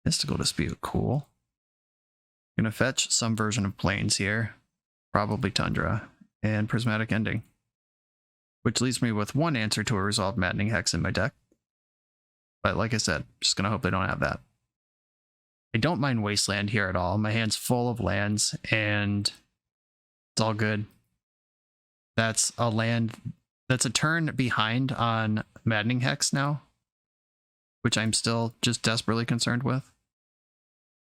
Mystical Dispute, cool. Gonna fetch some version of Plains here. Probably Tundra. And Prismatic Ending. Which leaves me with 1 answer to a Resolved Maddening Hex in my deck. But like I said, just gonna hope they don't have that. I don't mind Wasteland here at all. My hand's full of lands, and it's all good. That's a land that's a turn behind on Maddening Hex now, which I'm still just desperately concerned with.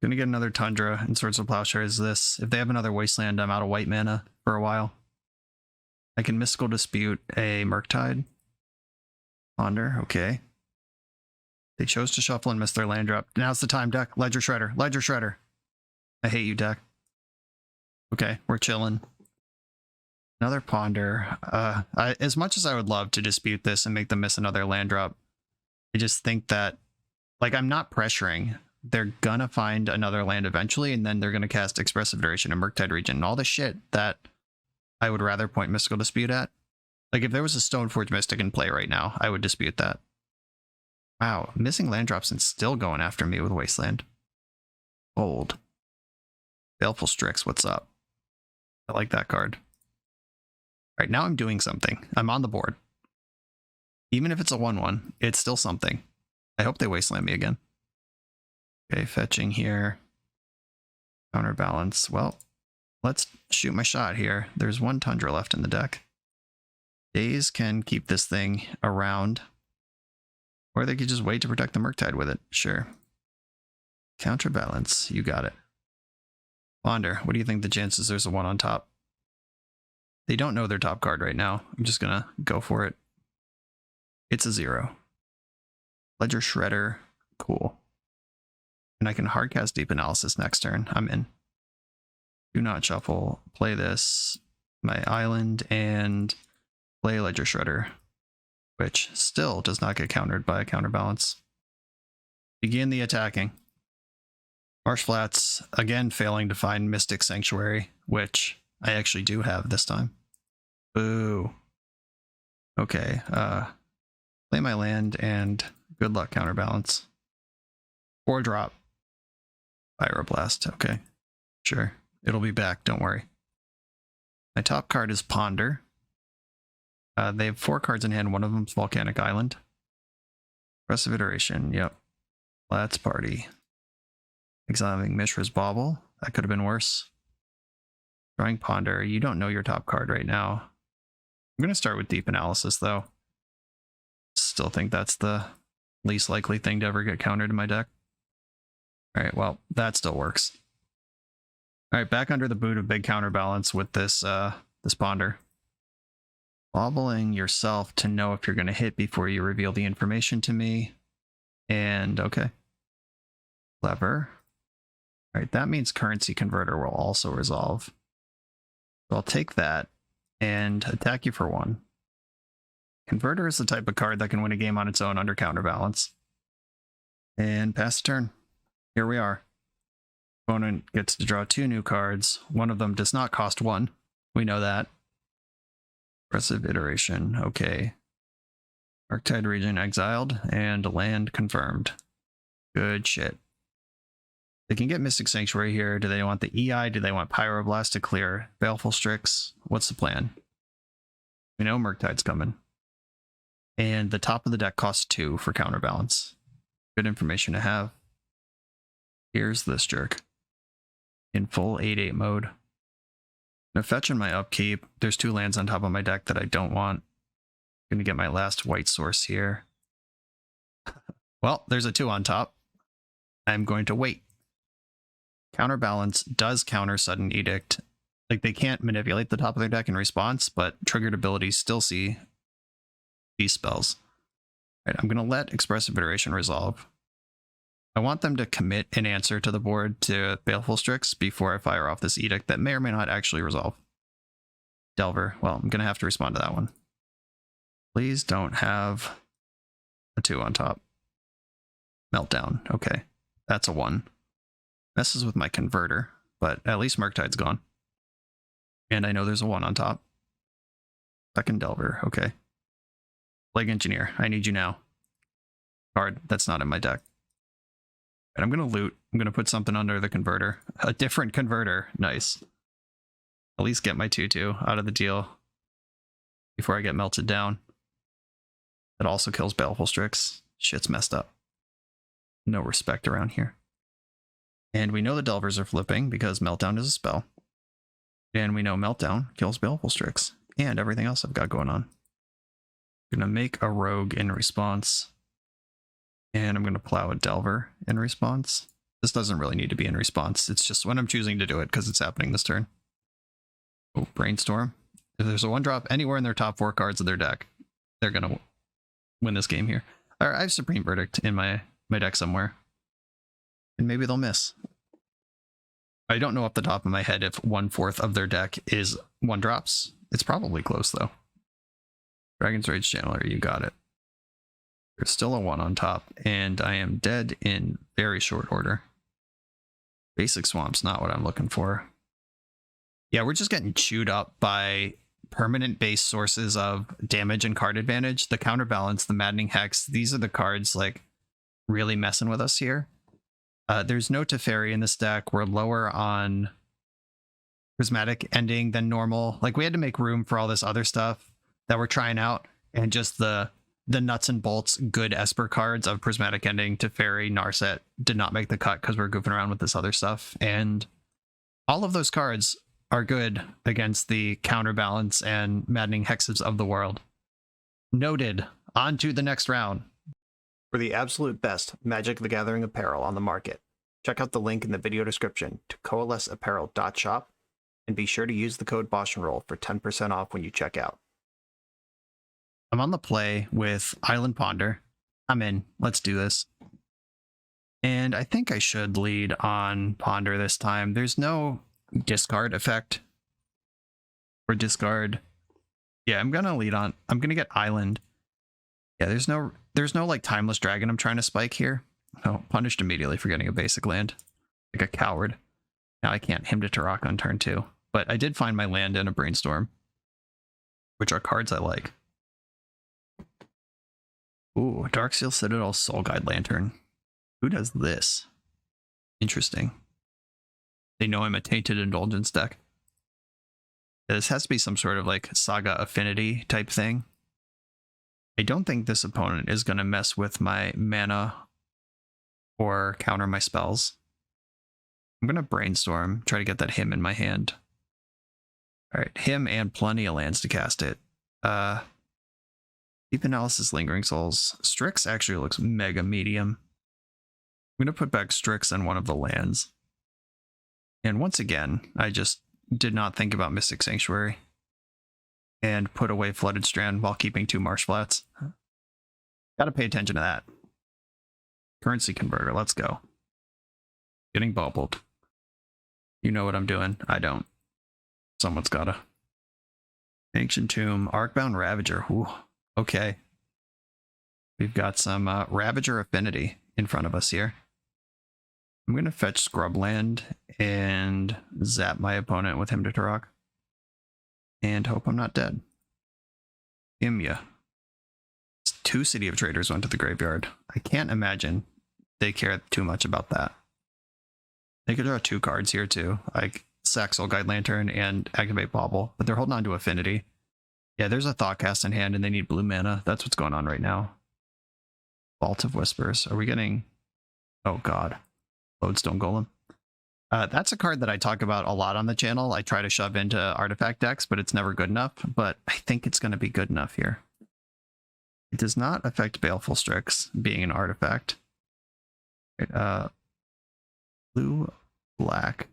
Gonna get another Tundra and Swords of Plowshares this. If they have another Wasteland, I'm out of white mana for a while. I can Mystical Dispute a Murktide. Ponder, okay. They chose to shuffle and miss their land drop. Now's the time, deck. Ledger Shredder. Ledger Shredder. I hate you, deck. Okay, we're chilling. Another Ponder. As much as I would love to dispute this and make them miss another land drop, I just think that, like, I'm not pressuring. They're gonna find another land eventually, and then they're gonna cast Expressive Iteration and Murktide Regent and all the shit that I would rather point Mystical Dispute at. Like, if there was a Stoneforge Mystic in play right now, I would dispute that. Wow, missing land drops and still going after me with Wasteland. Bold. Baleful Strix, what's up? I like that card. Alright, now I'm doing something. I'm on the board. Even if it's a 1-1, it's still something. I hope they Wasteland me again. Okay, fetching here. Counterbalance. Well, let's shoot my shot here. There's 1 Tundra left in the deck. Daze can keep this thing around. Or they could just wait to protect the Murktide with it. Sure. Counterbalance. You got it. Ponder, what do you think the chances there's a 1 on top? They don't know their top card right now. I'm just gonna go for it. It's a 0. Ledger Shredder. Cool. And I can hardcast Deep Analysis next turn. I'm in. Do not shuffle. Play this. My island and play Ledger Shredder, which still does not get countered by a counterbalance. Begin the attacking. Marsh Flats, again failing to find Mystic Sanctuary, which I actually do have this time. Boo. Okay, play my land and Good luck, counterbalance. 4-drop. Pyroblast. Okay. Sure. It'll be back. Don't worry. My top card is Ponder. They have 4 cards in hand. One of them's Volcanic Island. Progressive Iteration. Yep. Let's party. Exiling Mishra's Bauble. That could have been worse. Drawing Ponder. You don't know your top card right now. I'm going to start with Deep Analysis, though. Still think that's the least likely thing to ever get countered in my deck. Alright, well, that still works. Alright, back under the boot of big counterbalance with this this Ponder. Wobbling yourself to know if you're going to hit before you reveal the information to me. And, okay. Clever. Alright, that means Currency Converter will also resolve. So I'll take that and attack you for 1. Converter is the type of card that can win a game on its own under counterbalance. And pass the turn. Here we are. Opponent gets to draw 2 new cards. One of them does not cost 1. We know that. Progressive Iteration. Okay. Arctide Region exiled and land confirmed. Good shit. They can get Mystic Sanctuary here. Do they want the EI? Do they want Pyroblast to clear Baleful Strix? What's the plan? We know Murktide's coming. And the top of the deck costs 2 for counterbalance. Good information to have. Here's this jerk. In full 8/8 mode. Gonna fetch in my upkeep. There's 2 lands on top of my deck that I don't want. Gonna get my last white source here. Well, there's a 2 on top. I'm going to wait. Counterbalance does counter Sudden Edict. Like, they can't manipulate the top of their deck in response, but triggered abilities still see these spells. Right, I'm going to let Expressive Iteration resolve. I want them to commit an answer to the board to Baleful Strix before I fire off this Edict that may or may not actually resolve. Delver. Well, I'm going to have to respond to that one. Please don't have a 2 on top. Meltdown. Okay. That's a 1. Messes with my Converter, but at least Murktide's gone. And I know there's a 1 on top. Second Delver. Okay. Plague Engineer. I need you now. Card that's not in my deck. And I'm going to loot. I'm going to put something under the Converter. A different Converter. Nice. At least get my 2/2 out of the deal before I get melted down. It also kills Baleful Strix. Shit's messed up. No respect around here. And we know the Delvers are flipping because Meltdown is a spell. And we know Meltdown kills Baleful Strix. And everything else I've got going on. I'm going to make a Rogue in response. And I'm going to plow a Delver in response. This doesn't really need to be in response. It's just when I'm choosing to do it because it's happening this turn. Oh, Brainstorm. If there's a 1-drop anywhere in their top 4 cards of their deck, they're going to win this game here. All right, I have Supreme Verdict in my deck somewhere. And maybe they'll miss. I don't know off the top of my head if 1/4 of their deck is 1-drops. It's probably close, though. Dragon's Rage Channeler, you got it. There's still a 1 on top, and I am dead in very short order. Basic Swamp's not what I'm looking for. Yeah, we're just getting chewed up by permanent base sources of damage and card advantage. The Counterbalance, the Maddening Hex, these are the cards, like, really messing with us here. There's no Teferi in this deck. We're lower on Prismatic Ending than normal. Like, we had to make room for all this other stuff that we're trying out, and just the nuts and bolts good Esper cards of Prismatic Ending, Teferi, Narset did not make the cut because we're goofing around with this other stuff. And all of those cards are good against the Counterbalance and Maddening Hexes of the world. Noted. On to the next round. For the absolute best Magic the Gathering apparel on the market, check out the link in the video description to coalesceapparel.shop, and be sure to use the code BoshNRoll for 10% off when you check out. I'm on the play with Island Ponder. I'm in. Let's do this. And I think I should lead on Ponder this time. There's no discard effect or discard. Yeah, I'm gonna lead on. I'm gonna get Island. Yeah, there's no like Timeless Dragon I'm trying to spike here. Oh, punished immediately for getting a basic land. Like a coward. Now I can't Hymn to Taraka on turn 2. But I did find my land in a Brainstorm, which are cards I like. Ooh, Darksteel Citadel Soul Guide Lantern. Who does this? Interesting. They know I'm a Tainted Indulgence deck. This has to be some sort of like Saga Affinity type thing. I don't think this opponent is going to mess with my mana or counter my spells. I'm going to Brainstorm, try to get that him in my hand. Alright, him and plenty of lands to cast it. Deep Analysis, Lingering Souls. Strix actually looks mega medium. I'm going to put back Strix on one of the lands. And once again, I just did not think about Mystic Sanctuary. And put away Flooded Strand while keeping 2 Marsh Flats. Gotta pay attention to that. Currency Converter, let's go. Getting bubbled. You know what I'm doing. I don't. Someone's gotta. Ancient Tomb, Arcbound Ravager. Ooh, okay. We've got some Ravager Affinity in front of us here. I'm going to fetch Scrubland and zap my opponent with Hymn to Turok. And hope I'm not dead. Imya. 2 City of Traders went to the graveyard. I can't imagine they care too much about that. They could draw 2 cards here too, like sack Soul Guide Lantern and activate Bauble, but they're holding on to Affinity. Yeah, there's a Thoughtcast in hand and they need blue mana. That's what's going on right now. Vault of Whispers. Are we getting... Oh god. Lodestone Golem. That's a card that I talk about a lot on the channel. I try to shove into artifact decks, but it's never good enough. But I think it's going to be good enough here. It does not affect Baleful Strix being an artifact. Blue, black.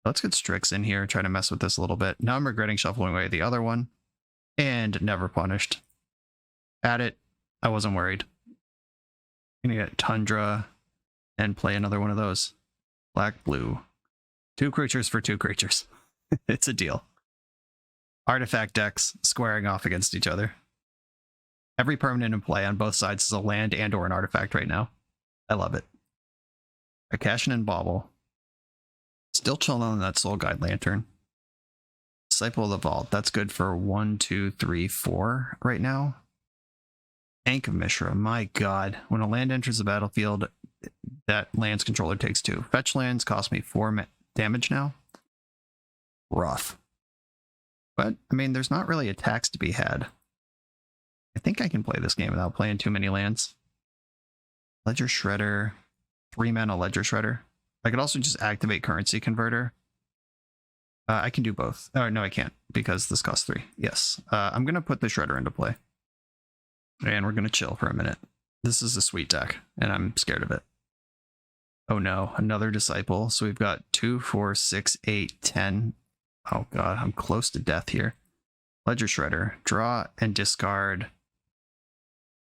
Let's get Strix in here, try to mess with this a little bit. Now I'm regretting shuffling away the other one. And never punished. At it, I wasn't worried. I'm going to get Tundra and play another one of those. Black, blue. 2 creatures for 2 creatures. It's a deal. Artifact decks squaring off against each other. Every permanent in play on both sides is a land and or an artifact right now. I love it. I cash in and Bauble. Still chilling on that Soul Guide Lantern. Disciple of the Vault. That's good for 1, 2, 3, 4 right now. Ankh of Mishra. My god. When a land enters the battlefield, that land's controller takes 2. Fetch lands cost me 4 damage now. Rough. But, I mean, there's not really attacks to be had. I think I can play this game without playing too many lands. Ledger Shredder. 3 mana Ledger Shredder. I could also just activate Currency Converter. I can do both. Oh, no, I can't, because this costs 3. Yes. I'm going to put the Shredder into play. And we're going to chill for a minute. This is a sweet deck, and I'm scared of it. Oh no, another Disciple. So we've got 2, 4, 6, 8, 10. Oh god, I'm close to death here. Ledger Shredder. Draw and discard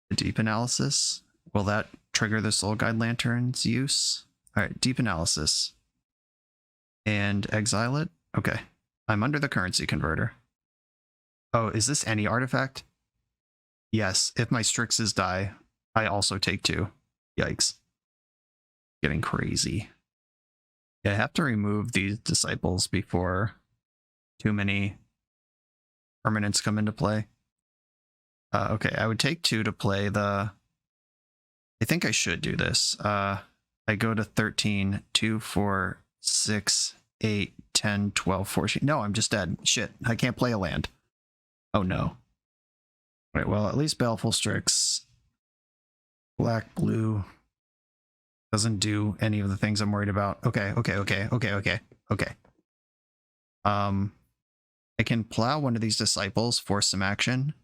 the Deep Analysis. Will that trigger the Soul Guide Lantern's use? Alright, Deep Analysis. And exile it? Okay. I'm under the Currency Converter. Oh, is this any artifact? Yes, if my Strixes die, I also take 2. Yikes. Getting crazy. Yeah, I have to remove these Disciples before too many permanents come into play. Okay, I would take 2 to play the... I think I should do this. I go to 13, 2, 4, 6, 8, 10, 12, 14. No, I'm just dead. Shit, I can't play a land. Oh no. Right, well, at least Baleful Strix. Black, blue. Doesn't do any of the things I'm worried about. Okay. I can plow one of these Disciples, force some action.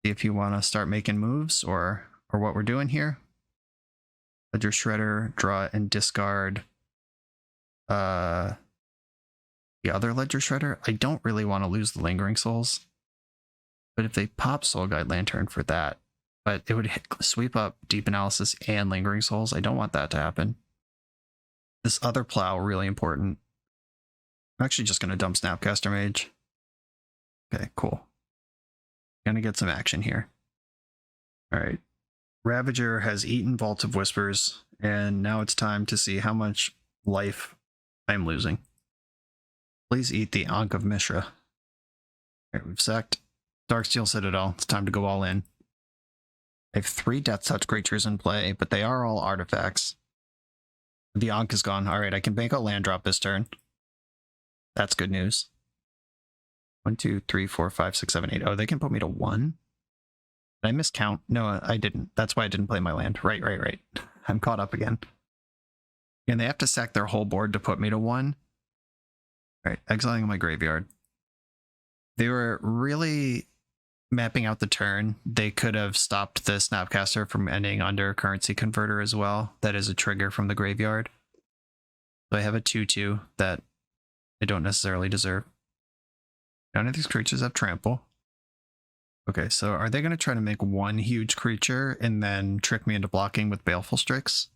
See if you want to start making moves or what we're doing here. Ledger Shredder, draw and discard the other Ledger Shredder. I don't really want to lose the Lingering Souls. But if they pop Soul Guide Lantern for that, but it would sweep up Deep Analysis and Lingering Souls. I don't want that to happen. This other plow, really important. I'm actually just going to dump Snapcaster Mage. Okay, cool. Gonna get some action here. Alright. Ravager has eaten Vault of Whispers, and now it's time to see how much life I'm losing. Please eat the Ankh of Mishra. Alright, we've sacked Darksteel Citadel. It's time to go all in. I have 3 Death Touch creatures in play, but they are all artifacts. The Ankh is gone. All right, I can bank a land drop this turn. That's good news. 1, 2, 3, 4, 5, 6, 7, 8. Oh, they can put me to 1? Did I miscount? No, I didn't. That's why I didn't play my land. Right. I'm caught up again. And they have to sack their whole board to put me to 1. All right, exiling my graveyard. They were really mapping out the turn. They could have stopped the Snapcaster from ending under Currency Converter as well. That is a trigger from the graveyard. So I have a 2/2 that I don't necessarily deserve. None of these creatures have trample. Okay, so are they going to try to make one huge creature and then trick me into blocking with Baleful Strix?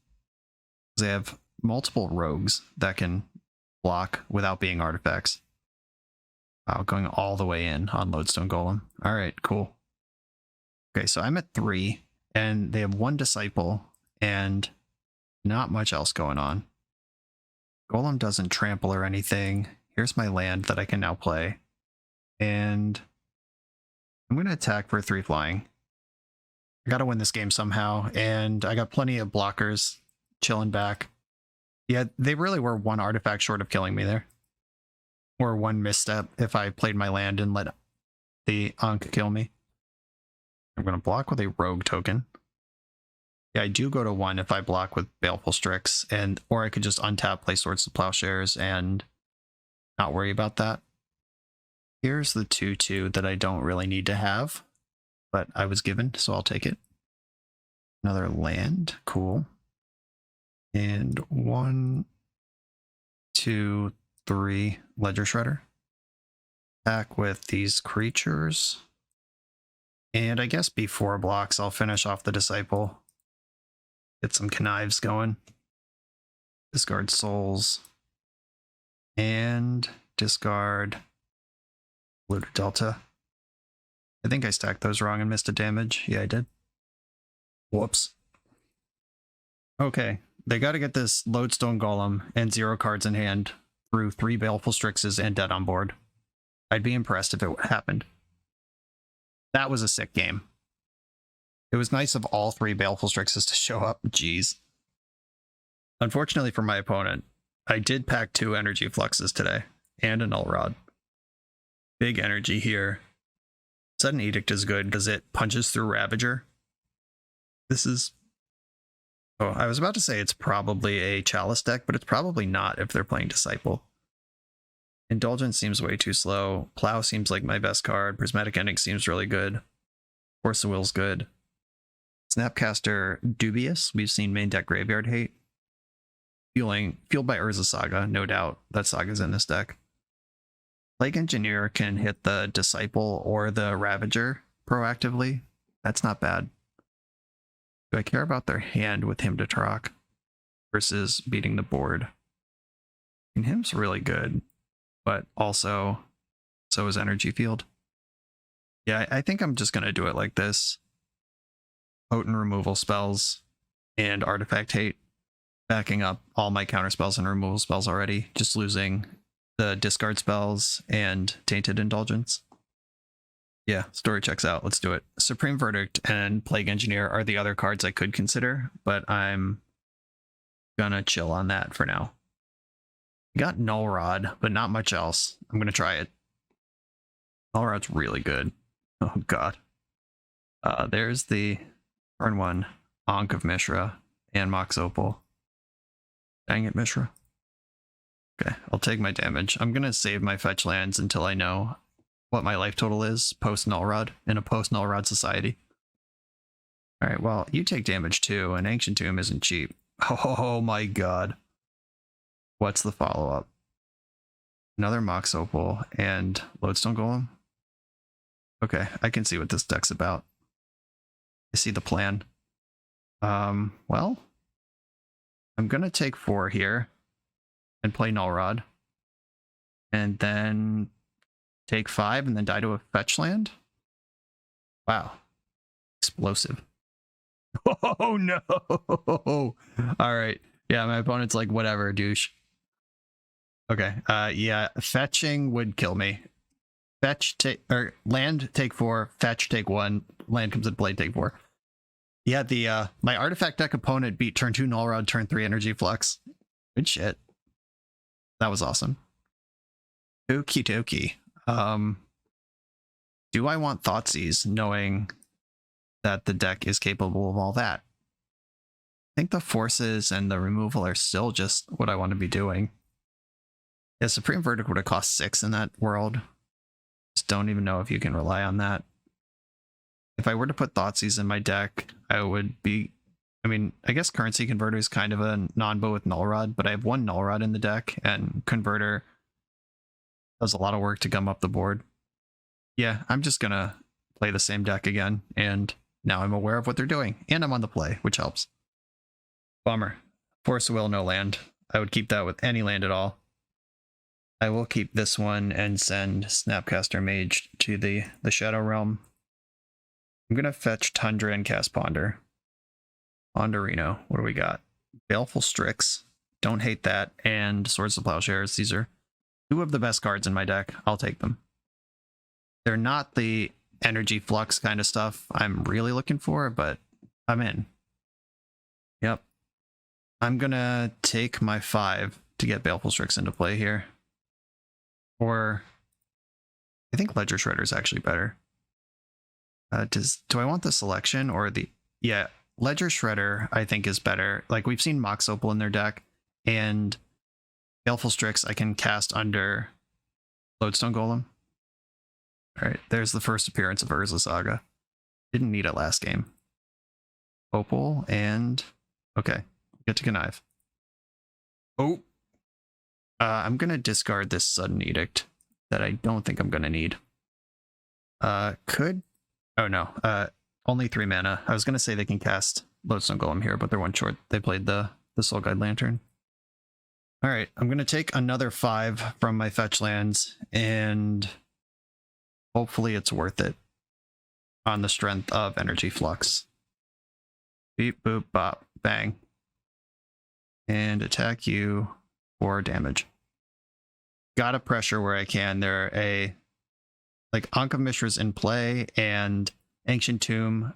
They have multiple rogues that can block without being artifacts. Wow, going all the way in on Lodestone Golem. All right, cool. Okay, so I'm at 3, and they have 1 Disciple, and not much else going on. Golem doesn't trample or anything. Here's my land that I can now play. And I'm going to attack for 3 flying. I got to win this game somehow, and I got plenty of blockers chilling back. Yeah, they really were 1 artifact short of killing me there. Or 1 misstep if I played my land and let the Ankh kill me. I'm going to block with a rogue token. Yeah, I do go to 1 if I block with Baleful Strix, or I could just untap, play Swords to Plowshares, and not worry about that. Here's the 2/2 that I don't really need to have, but I was given, so I'll take it. Another land, cool. And 1, 2, 3 Ledger Shredder. Back with these creatures. And I guess before blocks, I'll finish off the Disciple. Get some connives going. Discard Souls. And discard Looter Delta. I think I stacked those wrong and missed a damage. Yeah, I did. Whoops. Okay, they got to get this Lodestone Golem and 0 cards in hand through 3 Baleful Strixes and Dead on board. I'd be impressed if it happened. That was a sick game. It was nice of all 3 Baleful Strixes to show up. Jeez. Unfortunately for my opponent, I did pack 2 Energy Fluxes today and a Null Rod. Big energy here. Sudden Edict is good because it punches through Ravager. This is... Oh, I was about to say it's probably a Chalice deck, but it's probably not if they're playing Disciple. Indulgence seems way too slow. Plow seems like my best card. Prismatic Ending seems really good. Force of Will's good. Snapcaster dubious. We've seen main deck graveyard hate. Fueled by Urza Saga, no doubt. That Saga's in this deck. Plague Engineer can hit the Disciple or the Ravager proactively. That's not bad. Do I care about their hand with Hymn to Troc versus beating the board? And Hymn's really good, but also so is Energy Field. Yeah, I think I'm just going to do it like this. Potent removal spells and Artifact Hate, backing up all my counter spells and removal spells already, just losing the discard spells and Tainted Indulgence. Yeah, story checks out. Let's do it. Supreme Verdict and Plague Engineer are the other cards I could consider, but I'm gonna chill on that for now. Got Null Rod, but not much else. I'm gonna try it. Null Rod's really good. Oh god. There's the turn 1 Ankh of Mishra and Mox Opal. Dang it, Mishra. Okay, I'll take my damage. I'm gonna save my fetch lands until I know what my life total is post Null Rod in a post Null Rod society. All right, well, you take damage too, and Ancient Tomb isn't cheap. Oh my god. What's the follow-up? Another Mox Opal and Lodestone Golem? Okay, I can see what this deck's about. I see the plan. Well, I'm gonna take 4 here and play Null Rod. And then take 5 and then die to a fetch land? Wow. Explosive. Oh no! Alright. Yeah, my opponent's like, whatever, douche. Okay, yeah, fetching would kill me. Fetch take, or land take 4, fetch take 1, land comes in play, take 4. Yeah, the my artifact deck opponent beat turn 2 Null Rod, turn 3 Energy Flux. Good shit. That was awesome. Okie dokie. Do I want Thoughtseize, knowing that the deck is capable of all that? I think the forces and the removal are still just what I want to be doing. Yeah, Supreme Verdict would have cost 6 in that world. Just don't even know if you can rely on that. If I were to put Thoughtseize in my deck, I would be... I mean, I guess Currency Converter is kind of a non-bow with Null Rod, but I have 1 Null Rod in the deck, and Converter does a lot of work to gum up the board. Yeah, I'm just gonna play the same deck again, and now I'm aware of what they're doing, and I'm on the play, which helps. Bummer. Force of Will, no land. I would keep that with any land at all. I will keep this one and send Snapcaster Mage to the Shadow Realm. I'm gonna fetch Tundra and cast Ponder. Ponderino, what do we got? Baleful Strix, don't hate that, and Swords to Plowshares. These are 2 of the best cards in my deck. I'll take them. They're not the energy flux kind of stuff I'm really looking for, but I'm in. Yep. I'm gonna take my 5 to get Baleful Strix into play here. Or I think Ledger Shredder is actually better. Do I want the selection or the... Yeah, Ledger Shredder I think is better. Like, we've seen Mox Opal in their deck, and Baleful Strix I can cast under Lodestone Golem. Alright, there's the first appearance of Urza Saga. Didn't need it last game. Opal and... Okay, get to connive. Oh! I'm going to discard this Sudden Edict that I don't think I'm going to need. Oh no, only 3 mana. I was going to say they can cast Lodestone Golem here, but they're 1 short. They played the Soul Guide Lantern. Alright, I'm going to take another 5 from my fetch lands, and hopefully it's worth it on the strength of Energy Flux. Beep, boop, bop, bang. And attack you for damage. Gotta pressure where I can. There are like Ankh of Mishra's in play, and Ancient Tomb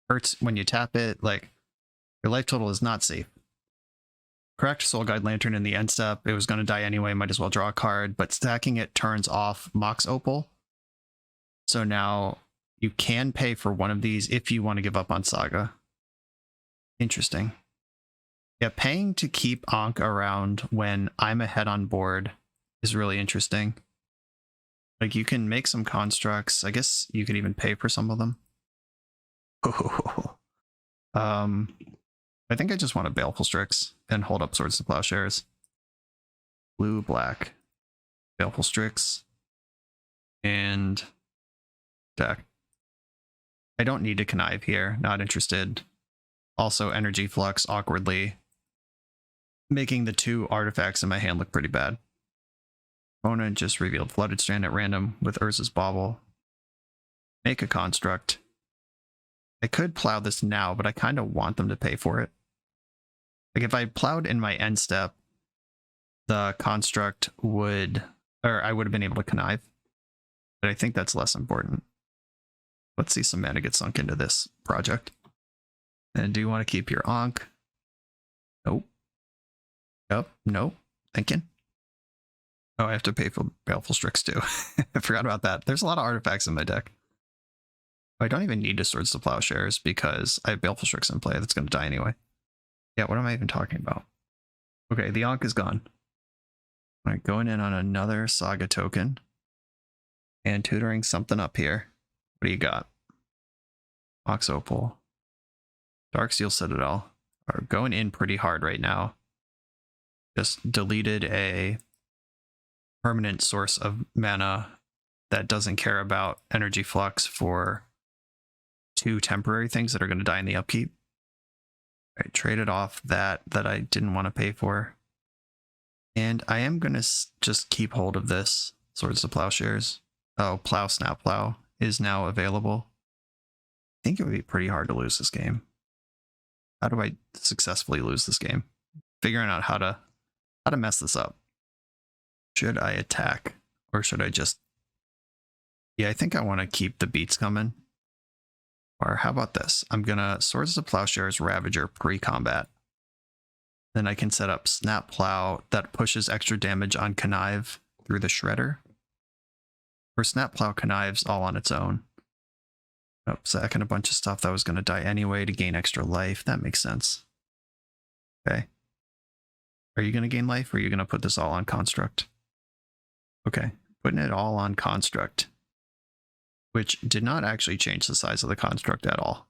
hurts when you tap it. Like, your life total is not safe. Correct Soul Guide Lantern in the end step. It was going to die anyway, might as well draw a card, but stacking it turns off Mox Opal. So now you can pay for one of these if you want to give up on Saga. Interesting. Yeah, paying to keep Ankh around when I'm ahead on board is really interesting. Like, you can make some constructs. I guess you could even pay for some of them. I think I just want a Baleful Strix and hold up Swords to Plowshares. Blue, black, Baleful Strix, and attack. I don't need to connive here. Not interested. Also, Energy Flux awkwardly making the 2 artifacts in my hand look pretty bad. Opponent just revealed Flooded Strand at random with Urza's Bauble. Make a construct. I could plow this now, but I kind of want them to pay for it. Like, if I plowed in my end step, the construct would... Or I would have been able to connive. But I think that's less important. Let's see some mana get sunk into this project. And do you want to keep your Ankh? Nope. Yep, nope. Thinking. Oh, I have to pay for Baleful Strix too. I forgot about that. There's a lot of artifacts in my deck. I don't even need to Swords to Plowshares because I have Baleful Strix in play that's going to die anyway. Yeah, what am I even talking about? Okay, the Ankh is gone. All right, going in on another Saga token. And tutoring something up here. What do you got? Mox Opal. Darksteel Citadel are going in pretty hard right now. Just deleted a permanent source of mana that doesn't care about Energy Flux for 2 temporary things that are going to die in the upkeep. I traded off that I didn't want to pay for. And I am going to just keep hold of this Swords to Plowshares. Oh, Plow Snap Plow is now available. I think it would be pretty hard to lose this game. How do I successfully lose this game? Figuring out how to mess this up. Should I attack or should I just... Yeah, I think I want to keep the beats coming. Or how about this? I'm gonna Swords of Plowshares Ravager pre-combat. Then I can set up Snap Plow that pushes extra damage on Connive through the Shredder. Or Snap Plow Connives all on its own. Oh, sacking a bunch of stuff that was going to die anyway to gain extra life. That makes sense. Okay. Are you going to gain life or are you going to put this all on Construct? Okay. Putting it all on Construct. Which did not actually change the size of the Construct at all.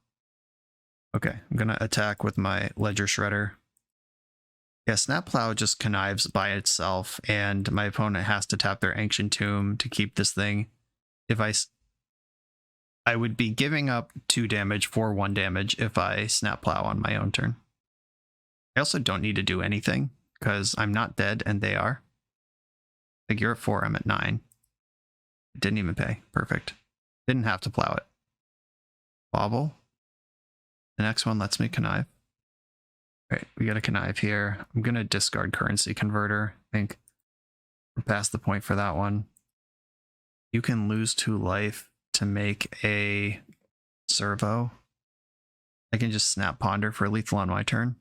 Okay. I'm going to attack with my Ledger Shredder. Yeah, Snap Plow just connives by itself, and my opponent has to tap their Ancient Tomb to keep this thing. If I would be giving up 2 damage for 1 damage if I Snap Plow on my own turn. I also don't need to do anything, because I'm not dead and they are. Like, you're at 4, I'm at 9. It didn't even pay. Perfect. Didn't have to plow it. Bobble. The next one lets me connive. Right, we got a connive here. I'm going to discard Currency Converter. I think we're past the point for that one. You can lose 2 life to make a servo. I can just Snap Ponder for lethal on my turn.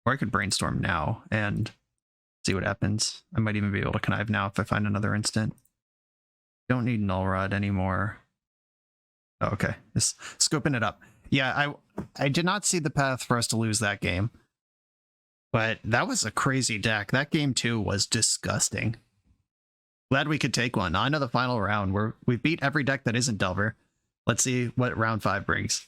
Or I could Brainstorm now and see what happens. I might even be able to connive now if I find another instant. Don't need Null Rod anymore. Oh, okay, just scoping it up. Yeah, I did not see the path for us to lose that game. But that was a crazy deck. That game, too, was disgusting. Glad we could take one. On to the final round. We beat every deck that isn't Delver. Let's see what round 5 brings.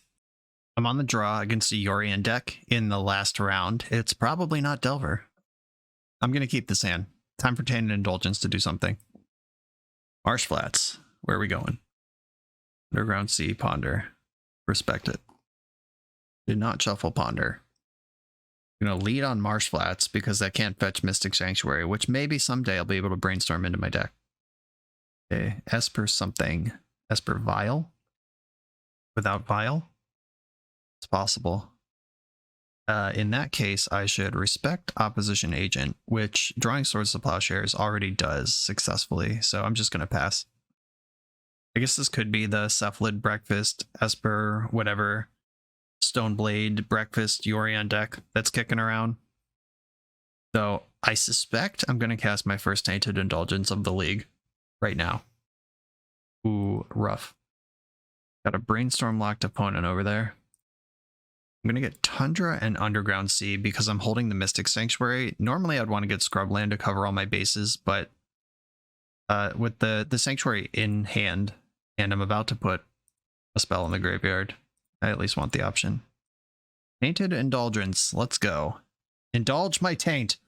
I'm on the draw against a Yorion deck in the last round. It's probably not Delver. I'm going to keep this hand. Time for Tainted Indulgence to do something. Marsh Flats. Where are we going? Underground Sea, Ponder. Respect it. Did not shuffle Ponder. I'm going to lead on Marsh Flats because I can't fetch Mystic Sanctuary, which maybe someday I'll be able to Brainstorm into my deck. Okay, Esper something. Esper Vial? Without Vial? It's possible. In that case, I should respect Opposition Agent, which drawing Swords to Plowshares already does successfully, so I'm just going to pass. I guess this could be the Cephalid Breakfast, Esper, whatever. Stoneblade, Breakfast, Yorion deck that's kicking around. So I suspect I'm going to cast my first Tainted Indulgence of the league right now. Ooh, rough. Got a Brainstorm locked opponent over there. I'm going to get Tundra and Underground Sea because I'm holding the Mystic Sanctuary. Normally I'd want to get Scrubland to cover all my bases, but with the Sanctuary in hand, and I'm about to put a spell in the graveyard, I at least want the option. Tainted Indulgence. Let's go. Indulge my taint.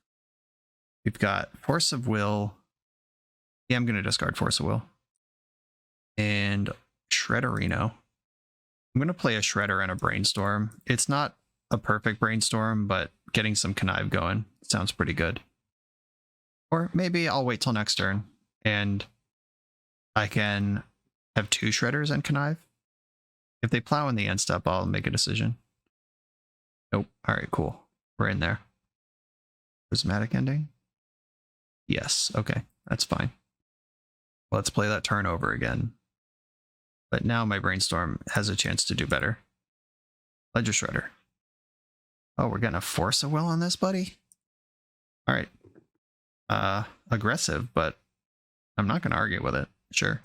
We've got Force of Will. Yeah, I'm going to discard Force of Will. And Shredderino. I'm going to play a Shredder and a Brainstorm. It's not a perfect Brainstorm, but getting some Connive going sounds pretty good. Or maybe I'll wait till next turn and I can have 2 Shredders and Connive. If they plow in the end step, I'll make a decision. Nope. All right, cool. We're in there. Prismatic Ending? Yes. Okay, that's fine. Let's play that turn over again. But now my Brainstorm has a chance to do better. Ledger Shredder. Oh, we're getting a Force of Will on this, buddy? All right. Aggressive, but I'm not going to argue with it. Sure.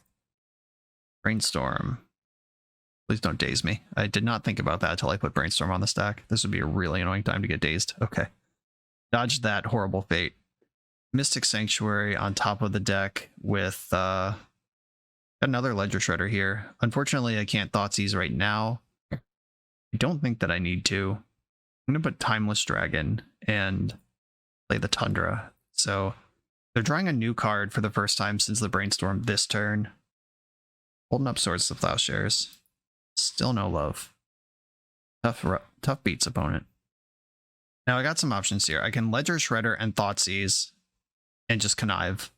Brainstorm. Please don't daze me. I did not think about that until I put Brainstorm on the stack. This would be a really annoying time to get dazed. Okay. Dodge that horrible fate. Mystic Sanctuary on top of the deck with another Ledger Shredder here. Unfortunately, I can't Thoughtseize right now. I don't think that I need to. I'm going to put Timeless Dragon and play the Tundra. So they're drawing a new card for the first time since the Brainstorm this turn. Holding up Swords to Plowshares. Still no love. Tough beats opponent. Now I got some options here. I can Ledger Shredder and Thoughtseize and just connive.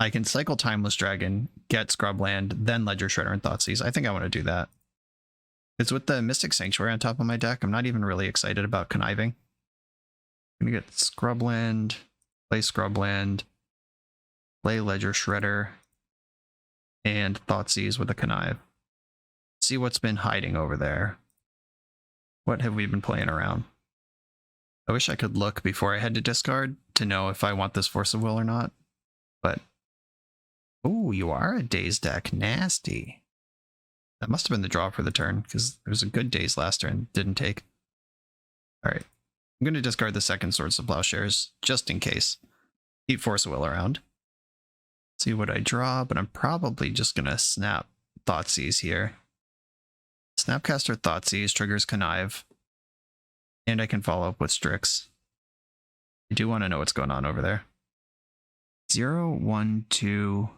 I can cycle Timeless Dragon, get Scrubland, then Ledger Shredder and Thoughtseize. I think I want to do that. It's with the Mystic Sanctuary on top of my deck. I'm not even really excited about conniving. I'm going to get Scrubland, play Scrubland, play Ledger Shredder, and Thoughtseize with a connive. see what's been hiding over there. What have we been playing around? I wish I could look before I had to discard to know if I want this Force of Will or not. But, oh, you are a Daze deck. Nasty. That must have been the draw for the turn, because there was a good Daze last turn. Didn't take. Alright. I'm going to discard the second Swords of Plowshares, just in case. Keep Force of Will around. See what I draw, but I'm probably just going to snap Thoughtseize here. Snapcaster Thoughtseize triggers Connive. And I can follow up with Strix. I do want to know what's going on over there. 0, 1, 2,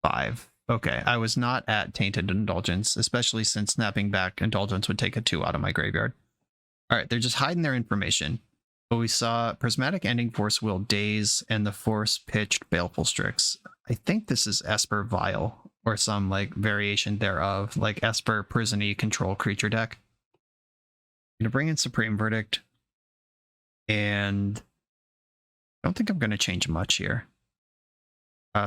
5. Okay, I was not at Tainted Indulgence, especially since snapping back Indulgence would take a 2 out of my graveyard. Alright, they're just hiding their information. But we saw Prismatic Ending, Force Will, Daze, and the Force Pitched Baleful Strix. I think this is Esper Vial, or some like variation thereof, like Esper Prison-y control creature deck. I'm going to bring in Supreme Verdict, and I don't think I'm going to change much here.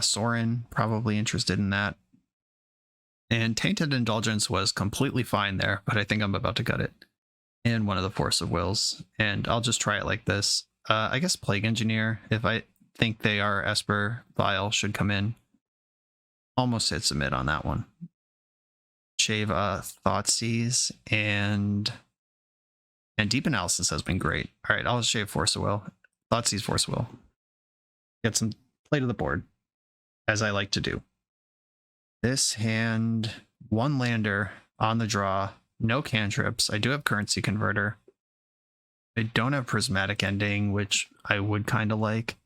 Sorin, probably interested in that. And Tainted Indulgence was completely fine there, but I think I'm about to gut it. And one of the Force of Wills, and I'll just try it like this. I guess Plague Engineer, if I think they are Esper Vial, should come in. Almost hit submit on that one. Shave Thoughtseize, and Deep Analysis has been great. All right, I'll shave Force of Will. Thoughtseize Force of Will. Get some play to the board, as I like to do. This hand, one lander on the draw, no cantrips. I do have Currency Converter. I don't have Prismatic Ending, which I would kind of like.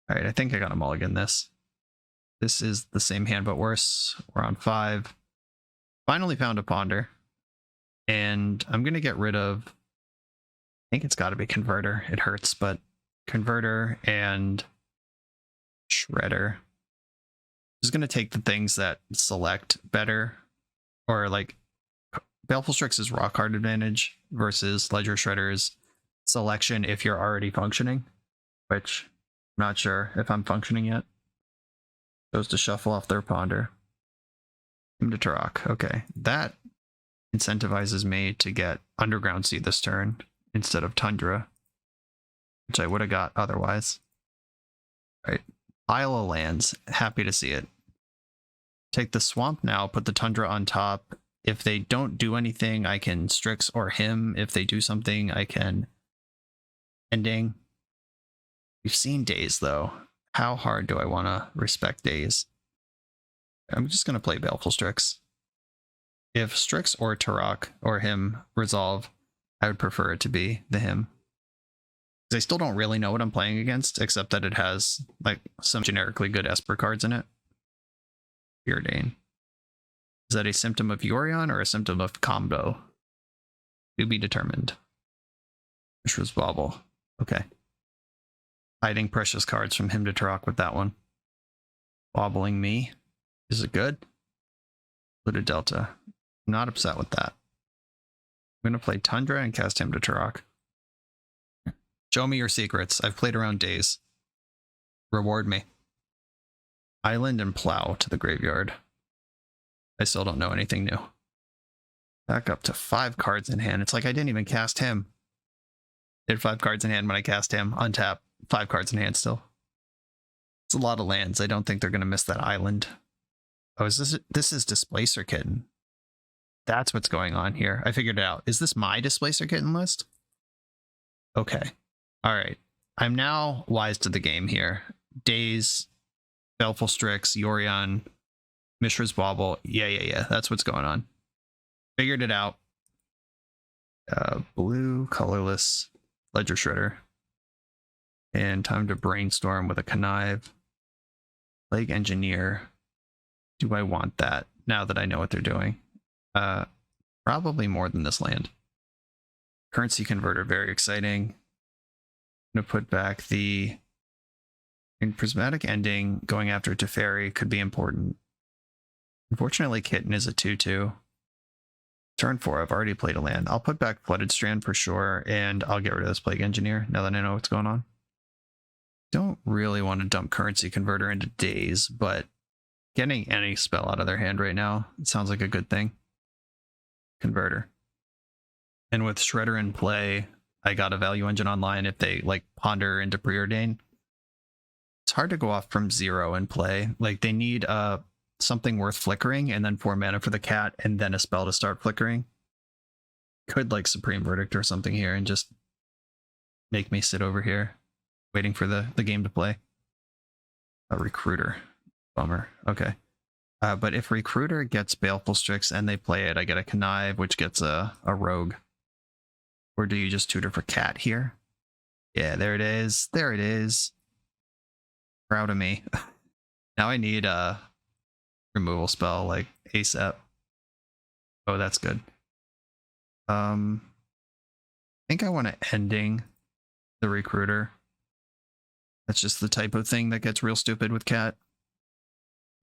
All right, I think I got a mulligan this. This is the same hand, but worse. We're on 5. Finally found a Ponder. And I'm going to get rid of, I think it's got to be Converter. It hurts, but Converter and Shredder. Just going to take the things that select better, or like Baleful Strix's raw card advantage versus Ledger Shredder's selection if you're already functioning, which I'm not sure if I'm functioning yet. Goes to shuffle off their Ponder. Him to Turok. Okay, that incentivizes me to get Underground Sea this turn instead of Tundra, which I would have got otherwise. Right. Pile of lands. Happy to see it. Take the Swamp now, put the Tundra on top. If they don't do anything, I can Strix or him. If they do something, I can Ending. We've seen Daze, though. How hard do I want to respect Daze? I'm just going to play Baleful Strix. If Strix or Turok or him resolve, I would prefer it to be the him. I still don't really know what I'm playing against, except that it has like some generically good Esper cards in it. Preordain. Is that a symptom of Yorion or a symptom of combo? To be determined. Mishra's Bauble. Okay. Hiding precious cards from him to Turok with that one. Wobbling me. Is it good? Included Delta. I'm not upset with that. I'm going to play Tundra and cast him to Turok. Show me your secrets. I've played around Daze. Reward me. Island and Plow to the graveyard. I still don't know anything new. Back up to 5 cards in hand. It's like I didn't even cast him. I had 5 cards in hand when I cast him. Untap. 5 cards in hand still. It's a lot of lands. I don't think they're going to miss that island. Oh, this is Displacer Kitten. That's what's going on here. I figured it out. Is this my Displacer Kitten list? Okay. All right. I'm now wise to the game here. Daze, Baleful Strix, Yorion, Mishra's Bauble. Yeah. That's what's going on. Figured it out. Blue, colorless, Ledger Shredder. And time to brainstorm with a Connive. Plague Engineer. Do I want that now that I know what they're doing? Probably more than this land. Currency Converter, very exciting. I'm going to put back the Prismatic Ending. Going after Teferi could be important. Unfortunately, Kitten is a 2/2. Turn 4, I've already played a land. I'll put back Flooded Strand for sure, and I'll get rid of this Plague Engineer now that I know what's going on. Don't really want to dump Currency Converter into Daze, but getting any spell out of their hand right now, it sounds like a good thing. converter. And with Shredder in play, I got a value engine online if they like ponder into preordain. It's hard to go off from 0 in play. Like they need something worth flickering and then 4 mana for the cat and then a spell to start flickering. Could like Supreme Verdict or something here and just make me sit over here waiting for the game to play. A Recruiter. Bummer. Okay. But if Recruiter gets Baleful Strix and they play it, I get a Connive, which gets a Rogue. Or do you just tutor for cat here? Yeah, there it is. There it is. Proud of me. Now I need a removal spell like ASAP. Oh, that's good. I think I want to ending the Recruiter. That's just the type of thing that gets real stupid with cat.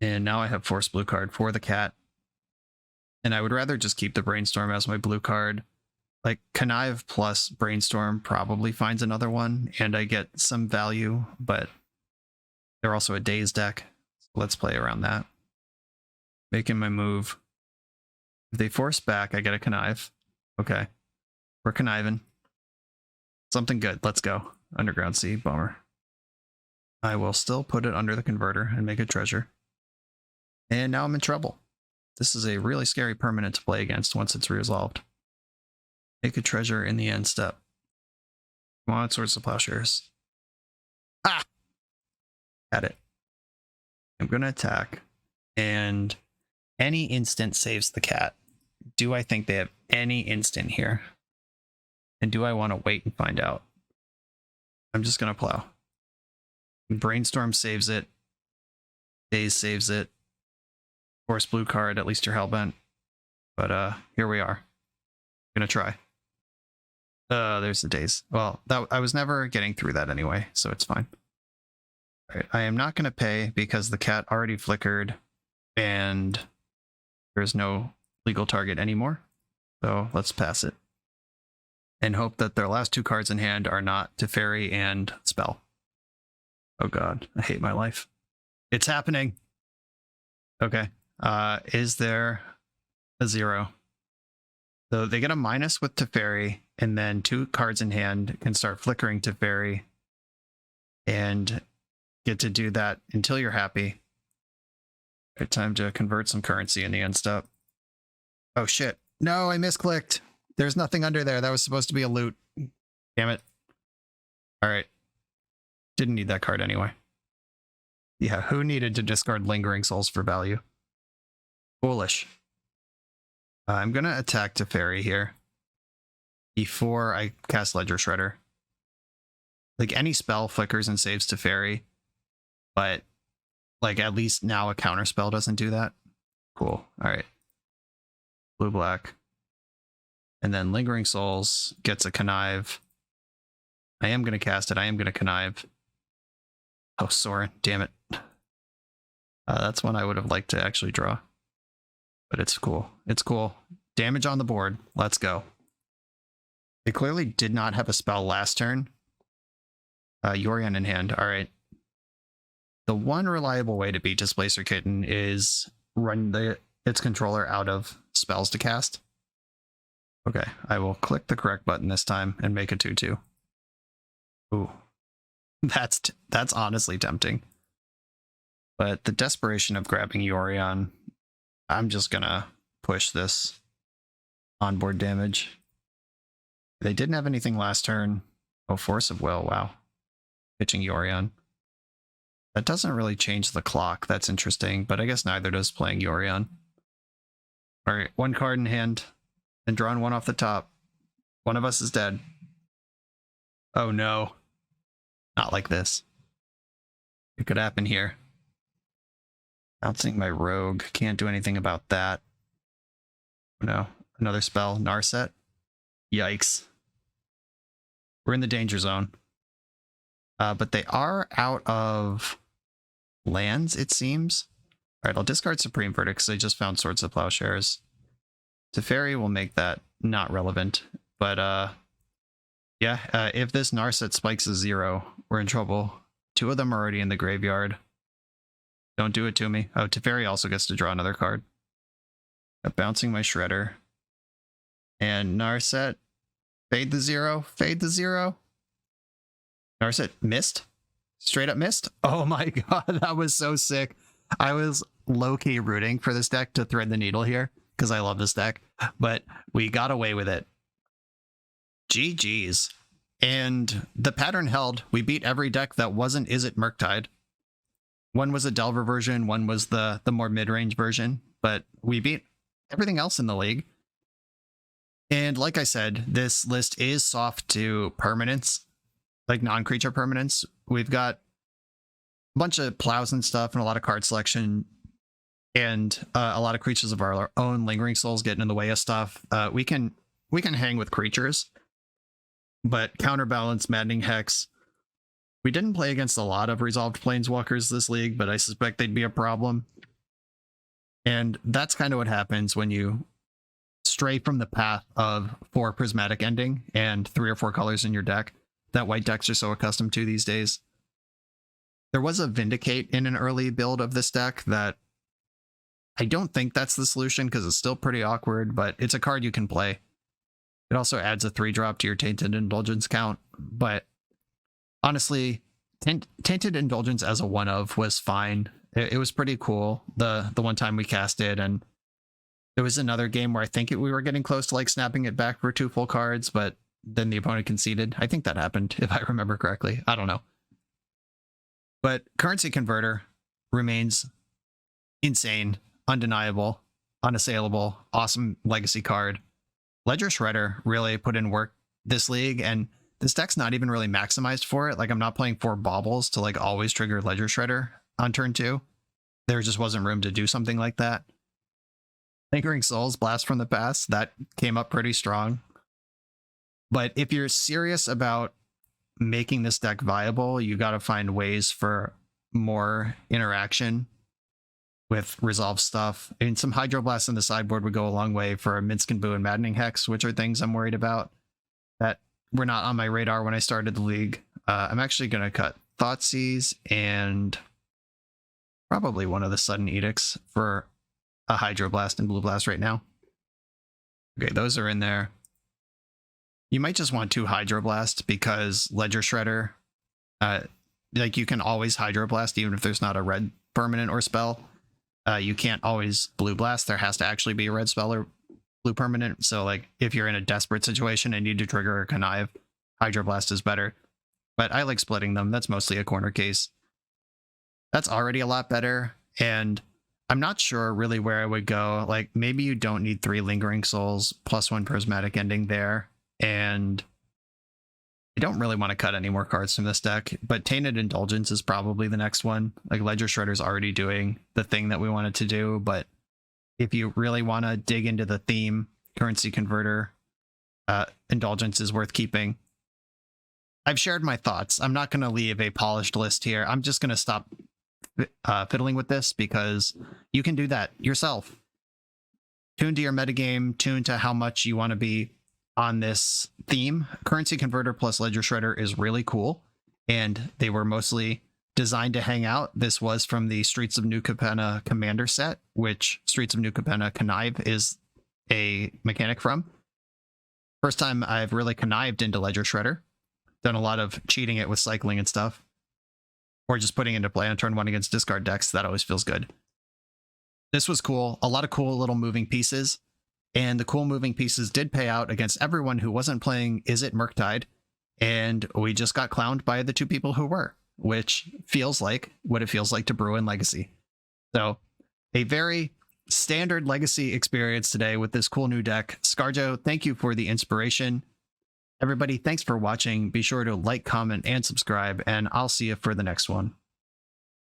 And now I have Force Blue card for the cat. And I would rather just keep the Brainstorm as my blue card. Like Connive plus Brainstorm probably finds another one, and I get some value, but they're also a Daze deck. So let's play around that. Making my move. If they force back, I get a Connive. Okay. We're conniving. Something good. Let's go. Underground Sea. Bummer. I will still put it under the converter and make a treasure. And now I'm in trouble. This is a really scary permanent to play against once it's resolved. Make a treasure in the end step. Come on, Swords to Plowshares. Ah! Had it. I'm going to attack. And any instant saves the cat. Do I think they have any instant here? And do I want to wait and find out? I'm just going to plow. Brainstorm saves it. Daze saves it. Force blue card, at least you're hellbent. But here we are. Gonna try. There's the Daze. Well, I was never getting through that anyway, so it's fine. Alright, I am not gonna pay because the cat already flickered and there's no legal target anymore. So let's pass it. And hope that their last 2 cards in hand are not Teferi and Spell. Oh god, I hate my life. It's happening. Okay. Is there a 0? So they get a minus with Teferi, and then 2 cards in hand can start flickering Teferi and get to do that until you're happy. Right, time to convert some currency in the end step. Oh shit. No, I misclicked. There's nothing under there. That was supposed to be a loot. Damn it. Alright. Didn't need that card anyway. Yeah, who needed to discard Lingering Souls for value? Foolish. I'm going to attack Teferi here before I cast Ledger Shredder. Like, any spell flickers and saves Teferi, but, like, at least now a counter spell doesn't do that. Cool. Alright. Blue-black. And then Lingering Souls gets a Connive. I am going to cast it. I am going to Connive. Oh, Sorin. Damn it. That's one I would have liked to actually draw. But it's cool. It's cool. Damage on the board. Let's go. They clearly did not have a spell last turn. Yorion in hand. Alright. The one reliable way to beat Displacer Kitten is run its controller out of spells to cast. Okay, I will click the correct button this time and make a 2/2. Ooh. That's honestly tempting. But the desperation of grabbing Yorion, I'm just gonna push this onboard damage. They didn't have anything last turn. Oh, Force of Will, wow. Pitching Yorion. That doesn't really change the clock, that's interesting, but I guess neither does playing Yorion. Alright, 1 card in hand, and drawing 1 off the top. One of us is dead. Oh no. Not like this. It could happen here. Bouncing my rogue. Can't do anything about that. No. Another spell. Narset. Yikes. We're in the danger zone. But they are out of lands, it seems. Alright, I'll discard Supreme Verdict because I just found Swords of Plowshares. Teferi will make that not relevant. But, yeah, if this Narset spikes a 0, we're in trouble. 2 of them are already in the graveyard. Don't do it to me. Oh, Teferi also gets to draw another card. Bouncing my Shredder. And Narset, fade the 0, fade the 0. Narset missed. Straight up missed. Oh my god, that was so sick. I was low-key rooting for this deck to thread the needle here because I love this deck, but we got away with it. GG's. And the pattern held. We beat every deck that wasn't Is It Murktide. One was a Delver version, one was the more mid-range version, but we beat everything else in the league. And like I said, this list is soft to permanents, like non-creature permanents. We've got a bunch of plows and stuff and a lot of card selection and a lot of creatures of our own. Lingering Souls getting in the way of stuff. We can hang with creatures, but Counterbalance, Maddening Hex. We didn't play against a lot of Resolved Planeswalkers this league, but I suspect they'd be a problem. And that's kind of what happens when you stray from the path of 4 Prismatic Ending and 3 or 4 colors in your deck that white decks are so accustomed to these days. There was a Vindicate in an early build of this deck that I don't think that's the solution because it's still pretty awkward, but it's a card you can play. It also adds a 3-drop to your Tainted Indulgence count, but honestly, Tainted Indulgence as a one-of was fine. It was pretty cool the one time we cast it, and there was another game where I think we were getting close to like snapping it back for 2 full cards, but then the opponent conceded. I think that happened, if I remember correctly. I don't know. But Currency Converter remains insane, undeniable, unassailable, awesome legacy card. Ledger Shredder really put in work this league, and this deck's not even really maximized for it. Like, I'm not playing 4 baubles to like always trigger Ledger Shredder on turn 2. There just wasn't room to do something like that. Lingering Souls, Blast from the Past, that came up pretty strong. But if you're serious about making this deck viable, you got to find ways for more interaction with Resolve stuff. And some Hydroblast in the sideboard would go a long way for Minsc and Boo and Maddening Hex, which are things I'm worried about that were not on my radar when I started the league. I'm actually going to cut Thoughtseize and probably one of the Sudden Edicts for a Hydroblast and Blue Blast right now. Okay, those are in there. You might just want 2 Hydroblast because Ledger Shredder, like you can always Hydroblast even if there's not a red permanent or spell. You can't always Blue Blast. There has to actually be a red spell or blue permanent. So like if you're in a desperate situation and need to trigger a Connive, Hydroblast is better. But I like splitting them. That's mostly a corner case. That's already a lot better. And I'm not sure really where I would go. Like maybe you don't need 3 Lingering Souls plus 1 Prismatic Ending there. And I don't really want to cut any more cards from this deck, but Tainted Indulgence is probably the next one. Like Ledger Shredder's already doing the thing that we wanted to do, but if you really want to dig into the theme, Currency Converter, Indulgence is worth keeping. I've shared my thoughts. I'm not going to leave a polished list here. I'm just going to stop fiddling with this because you can do that yourself. Tune to your metagame, tune to how much you want to be on this theme. Currency Converter plus Ledger Shredder is really cool, and they were mostly designed to hang out. This was from the Streets of New Capenna Commander set, which Streets of New Capenna Connive is a mechanic from. First time I've really connived into Ledger Shredder. Done a lot of cheating it with cycling and stuff, or just putting into play on turn 1 against discard decks. That always feels good. This was cool. A lot of cool little moving pieces. And the cool moving pieces did pay out against everyone who wasn't playing Is It Murktide, and we just got clowned by the 2 people who were, which feels like what it feels like to brew in Legacy. So a very standard Legacy experience today with this cool new deck. Scarjo, thank you for the inspiration. Everybody, thanks for watching. Be sure to like, comment, and subscribe, and I'll see you for the next one.